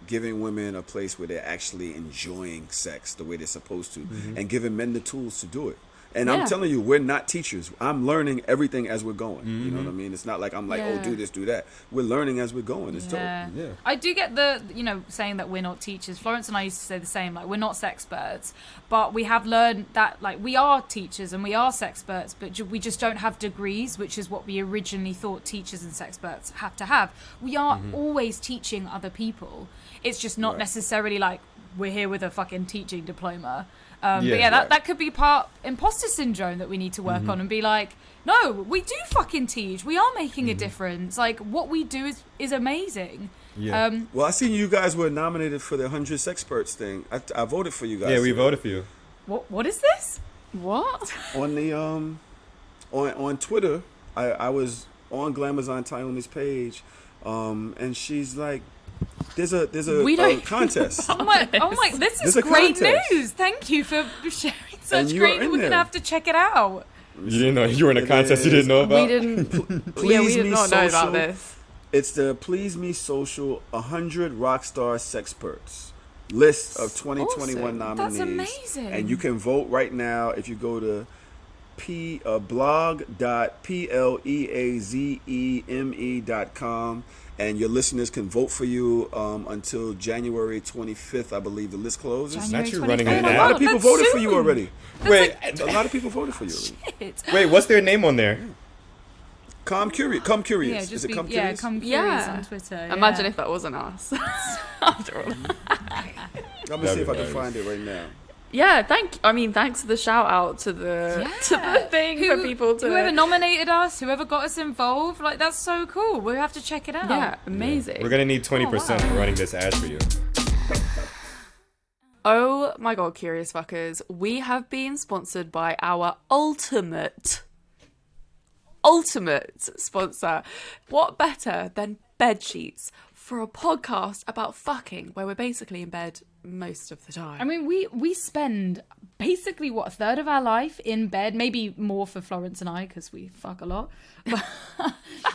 Speaker 3: giving women a place where they're actually enjoying sex the way they're supposed to, and giving men the tools to do it. And I'm telling you, we're not teachers. I'm learning everything as we're going. You know what I mean? It's not like I'm like, oh, do this, do that. We're learning as we're going. It's dope.
Speaker 2: Yeah.
Speaker 4: Yeah.
Speaker 2: I do get the, saying that we're not teachers. Florence and I used to say the same, like, we're not sexperts, but we have learned that, like, we are teachers and we are sexperts, but we just don't have degrees, which is what we originally thought teachers and sexperts have to have. We are always teaching other people. It's just not necessarily like we're here with a fucking teaching diploma. But that could be part imposter syndrome that we need to work on and be like, no, we do fucking teach. We are making a difference. Like, what we do is amazing.
Speaker 4: Yeah.
Speaker 3: Well, I seen you guys were nominated for the 100 Sexperts thing. I voted for you guys.
Speaker 4: Yeah, we voted for you.
Speaker 2: What is this?
Speaker 1: What?
Speaker 3: On the on Twitter. I was on Glamazon Tyone's page, and she's like, there's a contest.
Speaker 2: Oh my, this is
Speaker 3: There's a
Speaker 2: great
Speaker 3: contest.
Speaker 2: news. Thank you for sharing such
Speaker 3: And you
Speaker 2: great
Speaker 3: were
Speaker 2: news.
Speaker 3: in
Speaker 2: We're going to
Speaker 3: there.
Speaker 2: have to check it out.
Speaker 4: You didn't know you were in a
Speaker 3: It
Speaker 4: contest you
Speaker 3: is.
Speaker 4: didn't know about?
Speaker 1: We didn't.
Speaker 3: Please
Speaker 1: we did
Speaker 3: Me
Speaker 1: not know about
Speaker 3: Social.
Speaker 1: this.
Speaker 3: It's the Please Me Social 100 Rockstar Sexperts list of 2021
Speaker 1: Awesome.
Speaker 3: nominees.
Speaker 2: That's amazing.
Speaker 3: And you can vote right now if you go to blog.pleazeme.com And your listeners can vote for you until January 25th, I believe the list closes.
Speaker 2: January
Speaker 4: Not you running
Speaker 2: 25th.
Speaker 4: an
Speaker 3: A
Speaker 4: ad.
Speaker 3: lot of people
Speaker 2: That's
Speaker 3: voted for
Speaker 2: soon.
Speaker 3: you already.
Speaker 4: Wait,
Speaker 3: A lot of people voted for you already.
Speaker 4: wait, what's their name on there?
Speaker 3: ComeCurious.
Speaker 2: Yeah,
Speaker 3: Is
Speaker 2: just
Speaker 3: it
Speaker 2: be,
Speaker 3: ComeCurious?
Speaker 2: yeah, ComeCurious
Speaker 1: Yeah.
Speaker 2: on Twitter.
Speaker 1: Imagine
Speaker 2: yeah.
Speaker 1: if that wasn't us. After all.
Speaker 3: I'm gonna see if I can find it right now.
Speaker 1: Yeah, thanks for the shout out to the thing for people to.
Speaker 2: Whoever nominated us, whoever got us involved, like that's so cool. We'll have to check it out.
Speaker 1: Yeah, amazing.
Speaker 4: We're gonna need 20% for running this ad for you.
Speaker 1: Oh my god, curious fuckers. We have been sponsored by our ultimate sponsor. What better than bed sheets for a podcast about fucking where we're basically in bed most of the time?
Speaker 2: I mean, we spend basically a third of our life in bed, maybe more for Florence and I because we fuck a lot. But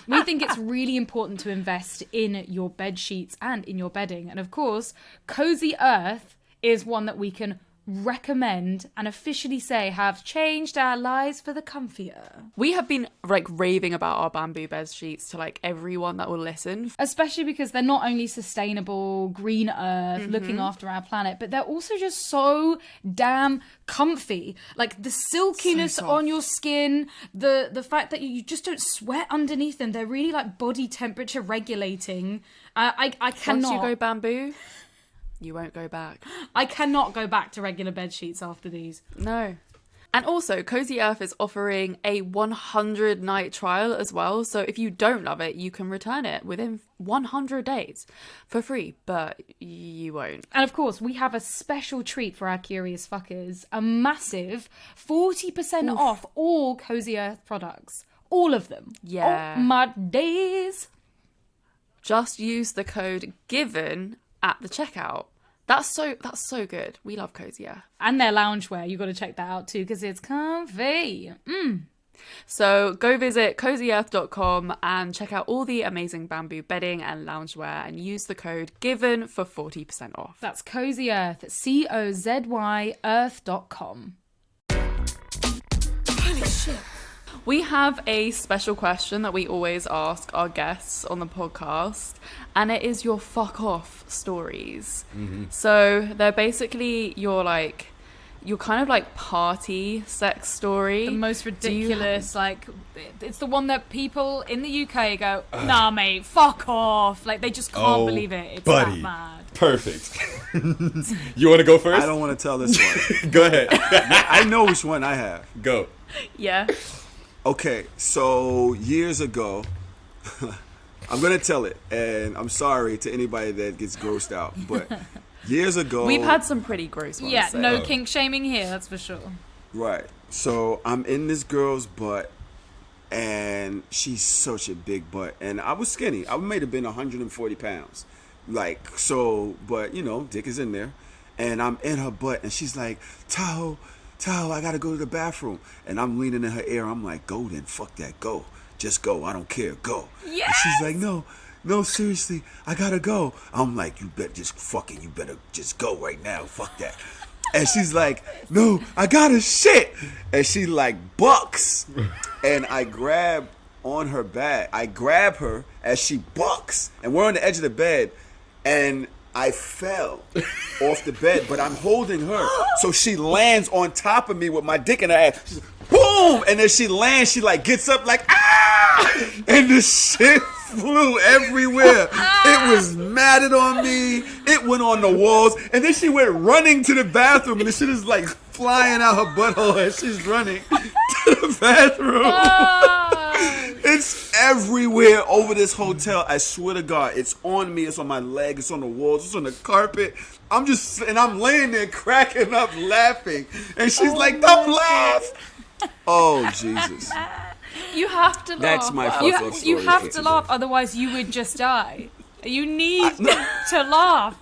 Speaker 2: we think it's really important to invest in your bed sheets and in your bedding. And of course, Cozy Earth is one that we can recommend and officially say have changed our lives for the comfier.
Speaker 1: We have been like raving about our bamboo bed sheets to like everyone that will listen.
Speaker 2: Especially because they're not only sustainable, green earth, looking after our planet, but they're also just so damn comfy. Like the silkiness
Speaker 1: So soft.
Speaker 2: on your skin, the fact that you just don't sweat underneath them. They're really like body temperature regulating. I cannot.
Speaker 1: Once you go bamboo, you won't go back.
Speaker 2: I cannot go back to regular bed sheets after these.
Speaker 1: No. And also, Cozy Earth is offering a 100-night trial as well. So if you don't love it, you can return it within 100 days for free. But you won't.
Speaker 2: And of course, we have a special treat for our curious fuckers. A massive 40% off all Cozy Earth products. All of them.
Speaker 1: Yeah.
Speaker 2: Oh my days.
Speaker 1: Just use the code GIVEN at the checkout. That's so good. We love Cozy Earth.
Speaker 2: And their loungewear. You got to check that out too because it's comfy.
Speaker 1: So go visit cozyearth.com and check out all the amazing bamboo bedding and loungewear and use the code GIVEN for 40% off.
Speaker 2: That's Cozy Earth. COZY Earth.com. Holy shit.
Speaker 1: We have a special question that we always ask our guests on the podcast, and it is your fuck off stories. So they're basically your kind of like party sex story.
Speaker 2: The most ridiculous, like, it's the one that people in the UK go, nah, mate, fuck off. Like, they just can't believe it. It's
Speaker 4: buddy.
Speaker 2: that mad.
Speaker 4: Perfect. You want to go first?
Speaker 3: I don't want to tell this one.
Speaker 4: Go ahead.
Speaker 3: I know which one I have.
Speaker 4: Go.
Speaker 1: Yeah.
Speaker 3: Okay, so years ago, I'm gonna tell it, and I'm sorry to anybody that gets grossed out, but years ago,
Speaker 1: We've had some pretty gross ones.
Speaker 2: Yeah,
Speaker 1: so.
Speaker 2: no kink shaming here, that's for sure.
Speaker 3: right. So I'm in this girl's butt, and she's such a big butt, and I was skinny. I might have been 140 pounds, like so. But you know, dick is in there, and I'm in her butt, and she's like, Tahoe, I gotta go to the bathroom. And I'm leaning in her ear. I'm like, go then, fuck that, go. Just go, I don't care, go.
Speaker 1: Yes!
Speaker 3: And she's like, no, seriously, I gotta go. I'm like, you better just go right now, fuck that. And she's like, no, I gotta shit. And she like bucks. And I grab on her back. I grab her as she bucks. And we're on the edge of the bed. And I fell off the bed, but I'm holding her. So she lands on top of me with my dick in her ass. She's like, boom! And then she lands, she like gets up like, ah! And the shit flew everywhere. It was matted on me. It went on the walls. And then she went running to the bathroom and the shit is like flying out her butthole as she's running to the bathroom. It's everywhere over this hotel. I swear to God, it's on me. It's on my leg. It's on the walls. It's on the carpet. I'm laying there cracking up, laughing, and she's like, "Don't laugh!" Oh Jesus!
Speaker 1: You have to laugh.
Speaker 3: That's my fuck off story.
Speaker 2: You have to laugh, otherwise you would just die. You need to laugh.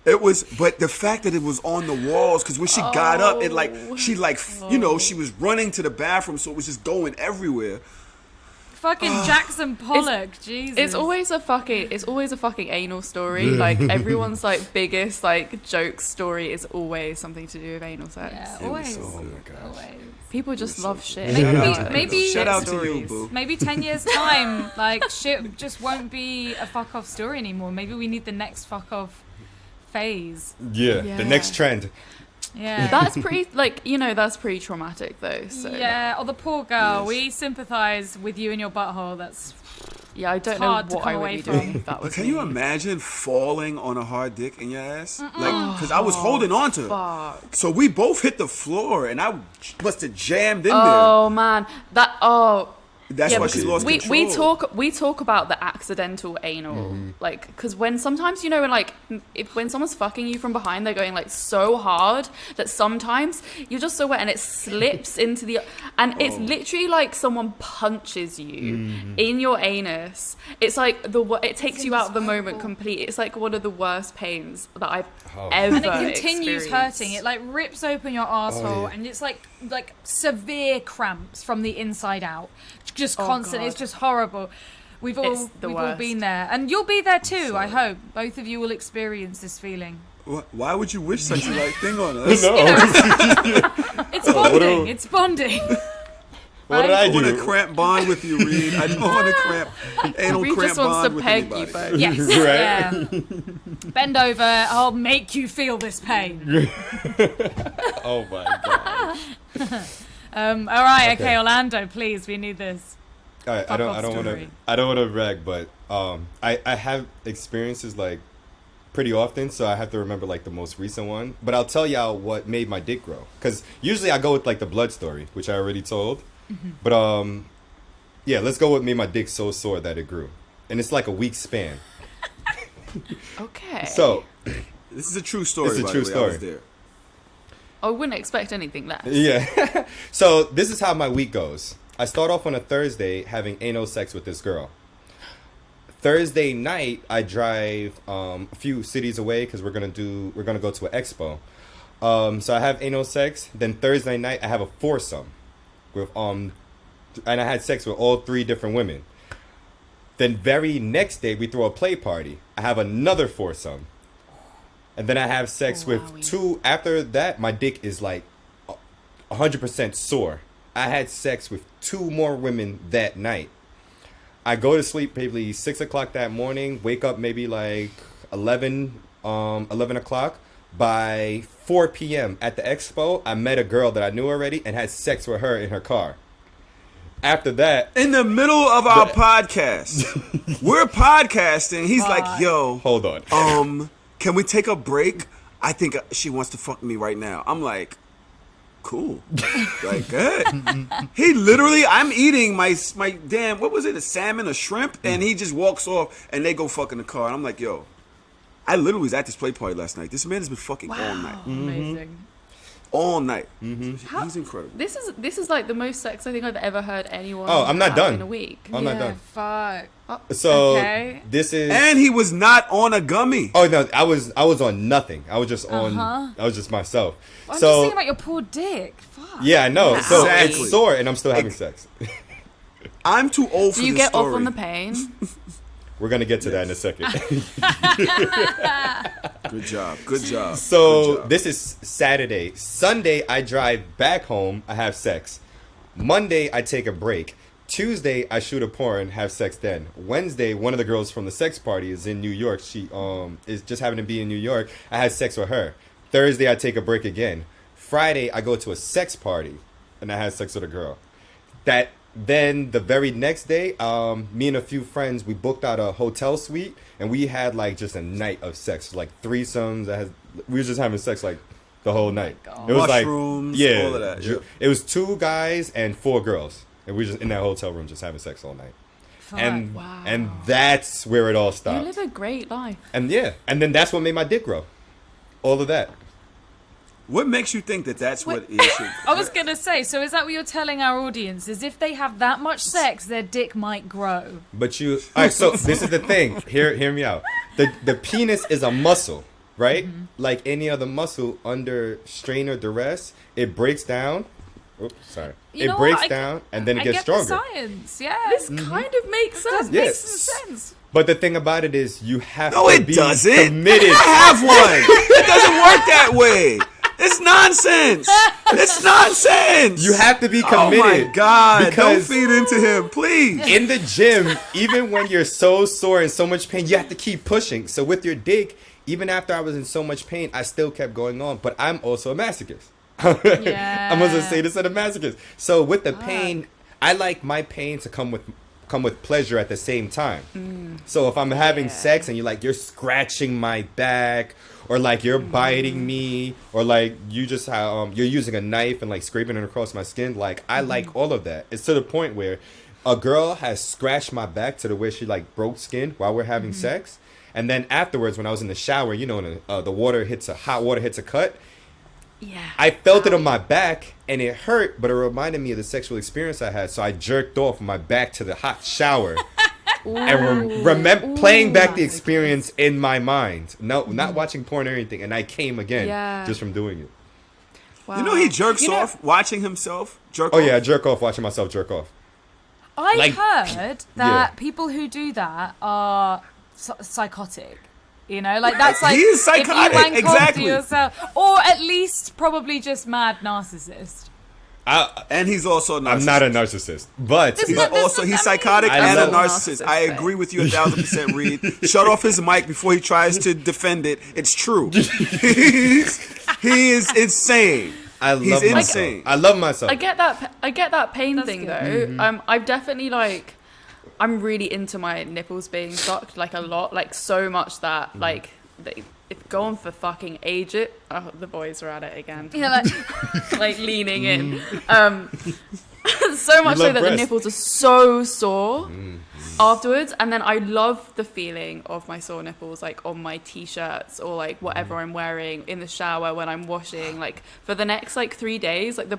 Speaker 3: It was, but the fact that it was on the walls, because when she got up, it like she was running to the bathroom, so it was just going everywhere.
Speaker 2: fucking Jackson Pollock. Jesus.
Speaker 1: It's always a fucking anal story. Like everyone's like biggest like joke story is always something to do with anal sex.
Speaker 2: Yeah,
Speaker 3: It was
Speaker 2: always.
Speaker 3: so
Speaker 4: Oh
Speaker 3: good.
Speaker 4: my gosh.
Speaker 2: Always.
Speaker 1: People just love shit.
Speaker 2: Maybe
Speaker 3: Shout out to
Speaker 1: stories.
Speaker 3: you, boo.
Speaker 2: Maybe 10 years time, like shit just won't be a fuck off story anymore. Maybe we need the next fuck off phase.
Speaker 4: Yeah,
Speaker 1: Yeah.
Speaker 4: the next trend.
Speaker 2: Yeah.
Speaker 1: That's pretty like that's pretty traumatic though. So
Speaker 2: Yeah, or the poor girl.
Speaker 3: Yes.
Speaker 2: We sympathise with you and your butthole. That's
Speaker 1: yeah, I don't
Speaker 2: It's
Speaker 1: know
Speaker 2: hard to
Speaker 1: what
Speaker 2: come
Speaker 1: I would
Speaker 2: away
Speaker 1: be
Speaker 2: from.
Speaker 1: doing if that
Speaker 3: But
Speaker 1: was
Speaker 3: can
Speaker 1: me.
Speaker 3: you imagine falling on a hard dick in your ass? Like, because I was holding on to it.
Speaker 1: Fuck.
Speaker 3: So we both hit the floor, and I must have jammed in
Speaker 1: Oh man,
Speaker 3: there. That's
Speaker 1: yeah,
Speaker 3: why she
Speaker 1: because
Speaker 3: lost
Speaker 1: we
Speaker 3: control.
Speaker 1: we talk about the accidental anal, like because when sometimes when someone's fucking you from behind, they're going like so hard that sometimes you're just so wet and it slips into the and it's literally like someone punches you in your anus. It's like it takes you out of the moment completely. It's like one of the worst pains that I've ever
Speaker 2: and it continues
Speaker 1: experienced.
Speaker 2: hurting. It like rips open your arsehole and it's like severe cramps from the inside out. Just constant.
Speaker 1: God.
Speaker 2: It's just horrible. We've all
Speaker 1: worst.
Speaker 2: been there, and you'll be there too. I hope both of you will experience this feeling.
Speaker 3: Why would you wish such a like thing on us?
Speaker 2: It's bonding. It's bonding.
Speaker 4: What did
Speaker 3: I
Speaker 4: I
Speaker 3: want to
Speaker 4: do?
Speaker 3: cramp bond with you, Reed. I don't want to cramp anal
Speaker 1: Reed
Speaker 3: cramp
Speaker 1: just wants
Speaker 3: bond
Speaker 1: to
Speaker 3: with
Speaker 1: peg
Speaker 3: anybody.
Speaker 1: you both.
Speaker 2: Yes.
Speaker 4: Right.
Speaker 2: Yeah. Bend over. I'll make you feel this pain.
Speaker 4: Oh my god.
Speaker 2: All right. Okay,
Speaker 4: Okay.
Speaker 2: Orlando, please. We need this.
Speaker 4: All right,
Speaker 2: Fuck off story.
Speaker 4: I don't want to brag, but I have experiences like pretty often, so I have to remember like the most recent one. But I'll tell y'all what made my dick grow, because usually I go with like the blood story, which I already told. But yeah, let's go with made my dick so sore that it grew, and it's like a week span.
Speaker 1: Okay.
Speaker 4: So
Speaker 3: This is a true story.
Speaker 4: It's a
Speaker 3: by
Speaker 4: true
Speaker 3: the way. I was
Speaker 4: story.
Speaker 3: there.
Speaker 1: I wouldn't expect anything less.
Speaker 4: yeah, so this is how my week goes. I start off on a Thursday having anal sex with this girl. Thursday night, I drive a few cities away because we're gonna go to an expo. So I have anal sex. Then Thursday night, I have a foursome with and I had sex with all 3 different women. Then very next day, we throw a play party. I have another foursome, and then I have sex with
Speaker 1: Wowie.
Speaker 4: 2. After that, my dick is like 100% sore. I had sex with 2 more women that night. I go to sleep maybe 6 o'clock that morning, wake up maybe like 11 o'clock. By 4 p.m. at the expo, I met a girl that I knew already and had sex with her in her car. After that,
Speaker 3: In the middle of our podcast, we're podcasting. He's like, "Yo,
Speaker 4: hold on.
Speaker 3: can we take a break? I think she wants to fuck me right now." I'm like, "Cool, like good." He literally, I'm eating my damn, what was it, a salmon, a shrimp, and he just walks off, and they go fuck in the car, and I'm like, "Yo." I literally was at this play party last night. This man has been fucking all night.
Speaker 1: Amazing.
Speaker 3: All night. He's incredible.
Speaker 1: This is like the most sex I think I've ever heard anyone.
Speaker 4: Oh, I'm not
Speaker 1: have
Speaker 4: done.
Speaker 1: in a week.
Speaker 4: I'm not done.
Speaker 2: Fuck.
Speaker 4: So
Speaker 2: Okay.
Speaker 4: this is.
Speaker 3: And he was not on a gummy.
Speaker 4: Oh no, I was on nothing. I was just on. I was just myself.
Speaker 2: I'm just
Speaker 4: so
Speaker 2: thinking about your poor dick. Fuck.
Speaker 4: yeah, I know. So
Speaker 3: Exactly.
Speaker 4: it's sore, and I'm still having sex.
Speaker 3: I'm too old for
Speaker 1: Do you
Speaker 3: this
Speaker 1: get
Speaker 3: story.
Speaker 1: off on the pain?
Speaker 4: We're gonna get to that in a second.
Speaker 3: Good job. Good job.
Speaker 4: So
Speaker 3: Good job.
Speaker 4: this is Saturday. Sunday, I drive back home. I have sex. Monday, I take a break. Tuesday, I shoot a porn, have sex then. Wednesday, one of the girls from the sex party is in New York. She is just having to be in New York. I had sex with her. Thursday, I take a break again. Friday, I go to a sex party, and I had sex with a girl. Then the very next day, me and a few friends, we booked out a hotel suite, and we had like just a night of sex, like threesomes. We were just having sex like the whole night.
Speaker 1: God.
Speaker 4: It was
Speaker 3: Mushrooms,
Speaker 4: like
Speaker 3: all of that, yeah.
Speaker 4: It was 2 guys and 4 girls, and we were just in that hotel room just having sex all night.
Speaker 2: Fuck.
Speaker 4: And
Speaker 1: Wow.
Speaker 4: and that's where it all
Speaker 1: You
Speaker 4: stopped.
Speaker 1: live a great life.
Speaker 4: And and then that's what made my dick grow. All of that.
Speaker 3: What makes you think that that's what is?
Speaker 2: I was gonna say, so is that what you're telling our audience? Is if they have that much sex, their dick might grow.
Speaker 4: But all right, so this is the thing. Hear me out. The penis is a muscle, right? Like any other muscle, under strain or duress, it breaks down Oops, sorry.
Speaker 2: You
Speaker 4: It
Speaker 2: know
Speaker 4: breaks
Speaker 2: what?
Speaker 4: down and then it
Speaker 2: I
Speaker 4: gets
Speaker 2: get
Speaker 4: stronger.
Speaker 2: the science, yeah.
Speaker 1: This kind of makes sense.
Speaker 2: Makes
Speaker 4: Yes.
Speaker 2: some sense.
Speaker 4: But the thing about it is, you have
Speaker 3: No,
Speaker 4: to
Speaker 3: it
Speaker 4: be
Speaker 3: doesn't.
Speaker 4: committed.
Speaker 3: I have one. It doesn't work that way. It's nonsense. It's nonsense.
Speaker 4: You have to be
Speaker 3: Oh
Speaker 4: committed.
Speaker 3: my God!
Speaker 4: Because
Speaker 3: Don't feed into him, please.
Speaker 4: in the gym, even when you're so sore and so much pain, you have to keep pushing. So with your dick, even after I was in so much pain, I still kept going on. But I'm also a masochist.
Speaker 2: Yeah.
Speaker 4: I'm gonna say this as a masochist. So with the pain, I like my pain to come with pleasure at the same time. So if I'm having sex and you're scratching my back, or like you're biting me, or like you just you're using a knife and like scraping it across my skin, like I like all of that. It's to the point where a girl has scratched my back to the way she like broke skin while we're having sex, and then afterwards when I was in the shower, you know, when the hot water hits a cut.
Speaker 1: Yeah.
Speaker 4: I felt it on my back and it hurt, but it reminded me of the sexual experience I had. So I jerked off with my back to the hot shower and remember playing back the experience in my mind. No, not watching porn or anything. And I came again just from doing it.
Speaker 1: Wow.
Speaker 3: You know he jerks off watching himself jerk
Speaker 4: Oh
Speaker 3: off?
Speaker 4: yeah, I jerk off watching myself jerk off.
Speaker 2: I
Speaker 4: Like-
Speaker 2: heard that people who do that are psychotic. You know, like that's like
Speaker 3: He is
Speaker 2: if you
Speaker 3: psychotic,
Speaker 2: wank off to
Speaker 3: exactly.
Speaker 2: yourself, or at least probably just mad narcissist.
Speaker 3: And he's also a narcissist.
Speaker 4: I'm not a narcissist, but
Speaker 3: But also, he's psychotic
Speaker 4: I
Speaker 3: and a
Speaker 4: love-
Speaker 3: narcissist. I agree with you 1,000%, Reed. Shut off his mic before he tries to defend it. It's true. He is insane.
Speaker 4: I love
Speaker 3: He's
Speaker 4: myself.
Speaker 3: insane.
Speaker 4: I love myself.
Speaker 1: I get that pain
Speaker 2: That's
Speaker 1: thing
Speaker 2: good.
Speaker 1: though. I've definitely I'm really into my nipples being sucked like a lot, like so much that like they go on for fucking ages. Oh, the boys are at it again.
Speaker 2: Yeah, like
Speaker 1: Like leaning in. So much so
Speaker 4: love
Speaker 1: that the
Speaker 4: breast.
Speaker 1: nipples are so sore afterwards, and then I love the feeling of my sore nipples like on my t-shirts or like whatever I'm wearing in the shower when I'm washing, like for the next like 3 days, like the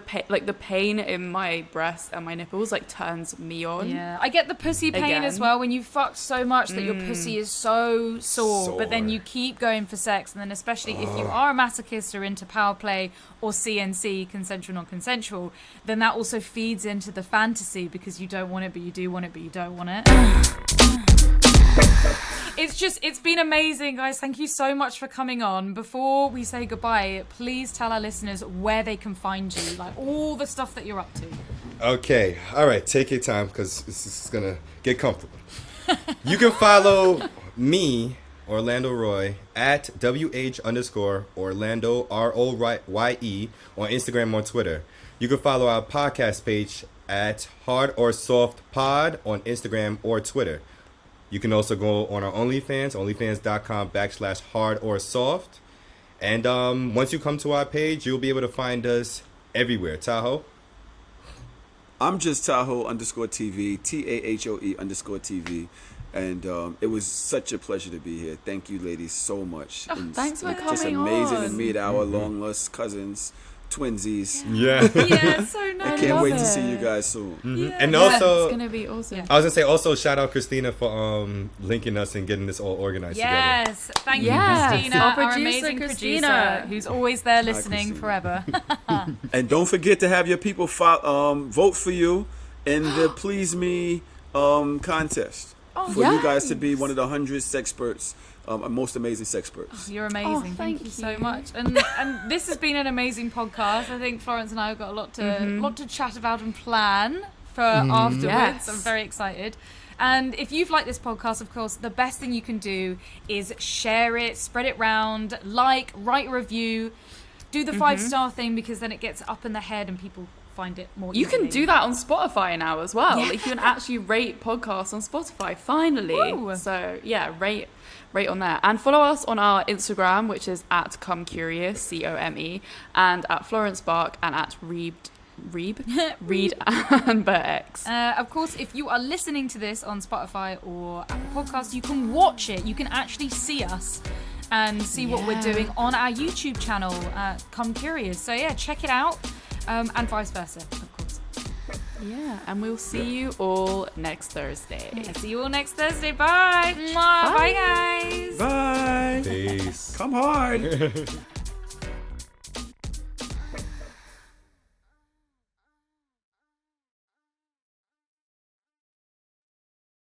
Speaker 1: pain in my breast and my nipples like turns me on.
Speaker 2: yeah, I get the pussy pain as
Speaker 1: Again.
Speaker 2: well when you fucked so much that your pussy is so sore, but then
Speaker 4: Sore.
Speaker 2: you keep going for sex, and then especially if you are a masochist or into power play or CNC, consensual non-consensual, then that also feeds into the fantasy because you don't want it but you do want it but you don't want it. It's been amazing, guys. Thank you so much for coming on. Before we say goodbye, please tell our listeners where they can find you, like all the stuff that you're up to.
Speaker 4: Okay, all right, take your time because this is gonna get comfortable. You can follow me, Orlando Roye, at WH_Orlando ROYE on Instagram or Twitter. You can follow our podcast page at Hard or Soft Pod on Instagram or Twitter. You can also go on our OnlyFans, onlyfans.com/hard or soft. And once you come to our page, you'll be able to find us everywhere. Tahoe?
Speaker 3: I'm just Tahoe_TV, TAHOE_TV. And it was such a pleasure to be here. Thank you, ladies, so much. And
Speaker 1: thanks for
Speaker 3: it's just
Speaker 1: coming
Speaker 3: amazing to
Speaker 1: on.
Speaker 3: meet our long lost cousins, twinsies.
Speaker 4: Yeah.
Speaker 2: Yeah, so nice.
Speaker 3: I can't
Speaker 1: love
Speaker 3: wait
Speaker 1: it.
Speaker 3: to see you guys soon.
Speaker 2: Yeah.
Speaker 4: And
Speaker 1: Yeah,
Speaker 4: also,
Speaker 1: it's gonna be awesome.
Speaker 2: Yeah.
Speaker 4: I was gonna say also shout out Christina for linking us and getting this all organized together.
Speaker 2: Yes, thank you,
Speaker 1: Yes,
Speaker 2: Christina,
Speaker 1: our
Speaker 2: our
Speaker 1: producer,
Speaker 2: amazing
Speaker 1: Christina.
Speaker 2: producer, who's always there listening
Speaker 3: Christina.
Speaker 2: forever.
Speaker 3: And don't forget to have your people vote for you in the Please Me contest. For you guys to be one of the 100 sexperts, most amazing sexperts.
Speaker 2: You're amazing.
Speaker 1: thank
Speaker 2: Thank you so
Speaker 1: you.
Speaker 2: much. And this has been an amazing podcast. I think Florence and I have got a lot to chat about and plan for afterwards.
Speaker 1: Yes.
Speaker 2: I'm very excited. And if you've liked this podcast, of course, the best thing you can do is share it, spread it round, write a review, do the 5-star thing because then it gets up in the head and people find it more
Speaker 1: You can
Speaker 2: easily.
Speaker 1: do that on Spotify now as well.
Speaker 2: Yeah.
Speaker 1: Like you can actually rate podcasts on Spotify finally.
Speaker 2: Woo.
Speaker 1: So yeah, rate on there and follow us on our Instagram, which is at ComeCurious COME, and at Florence Bark and at Reed and X.
Speaker 2: Of course, if you are listening to this on Spotify or Apple Podcasts, you can watch it. You can actually see us and see what we're doing on our YouTube channel, ComeCurious. So yeah, check it out, and vice versa, of course.
Speaker 1: Yeah, and we'll see you all next Thursday.
Speaker 2: See you all next Thursday. Bye. Mwah. Bye, guys.
Speaker 3: Bye.
Speaker 4: Peace.
Speaker 3: Come hard.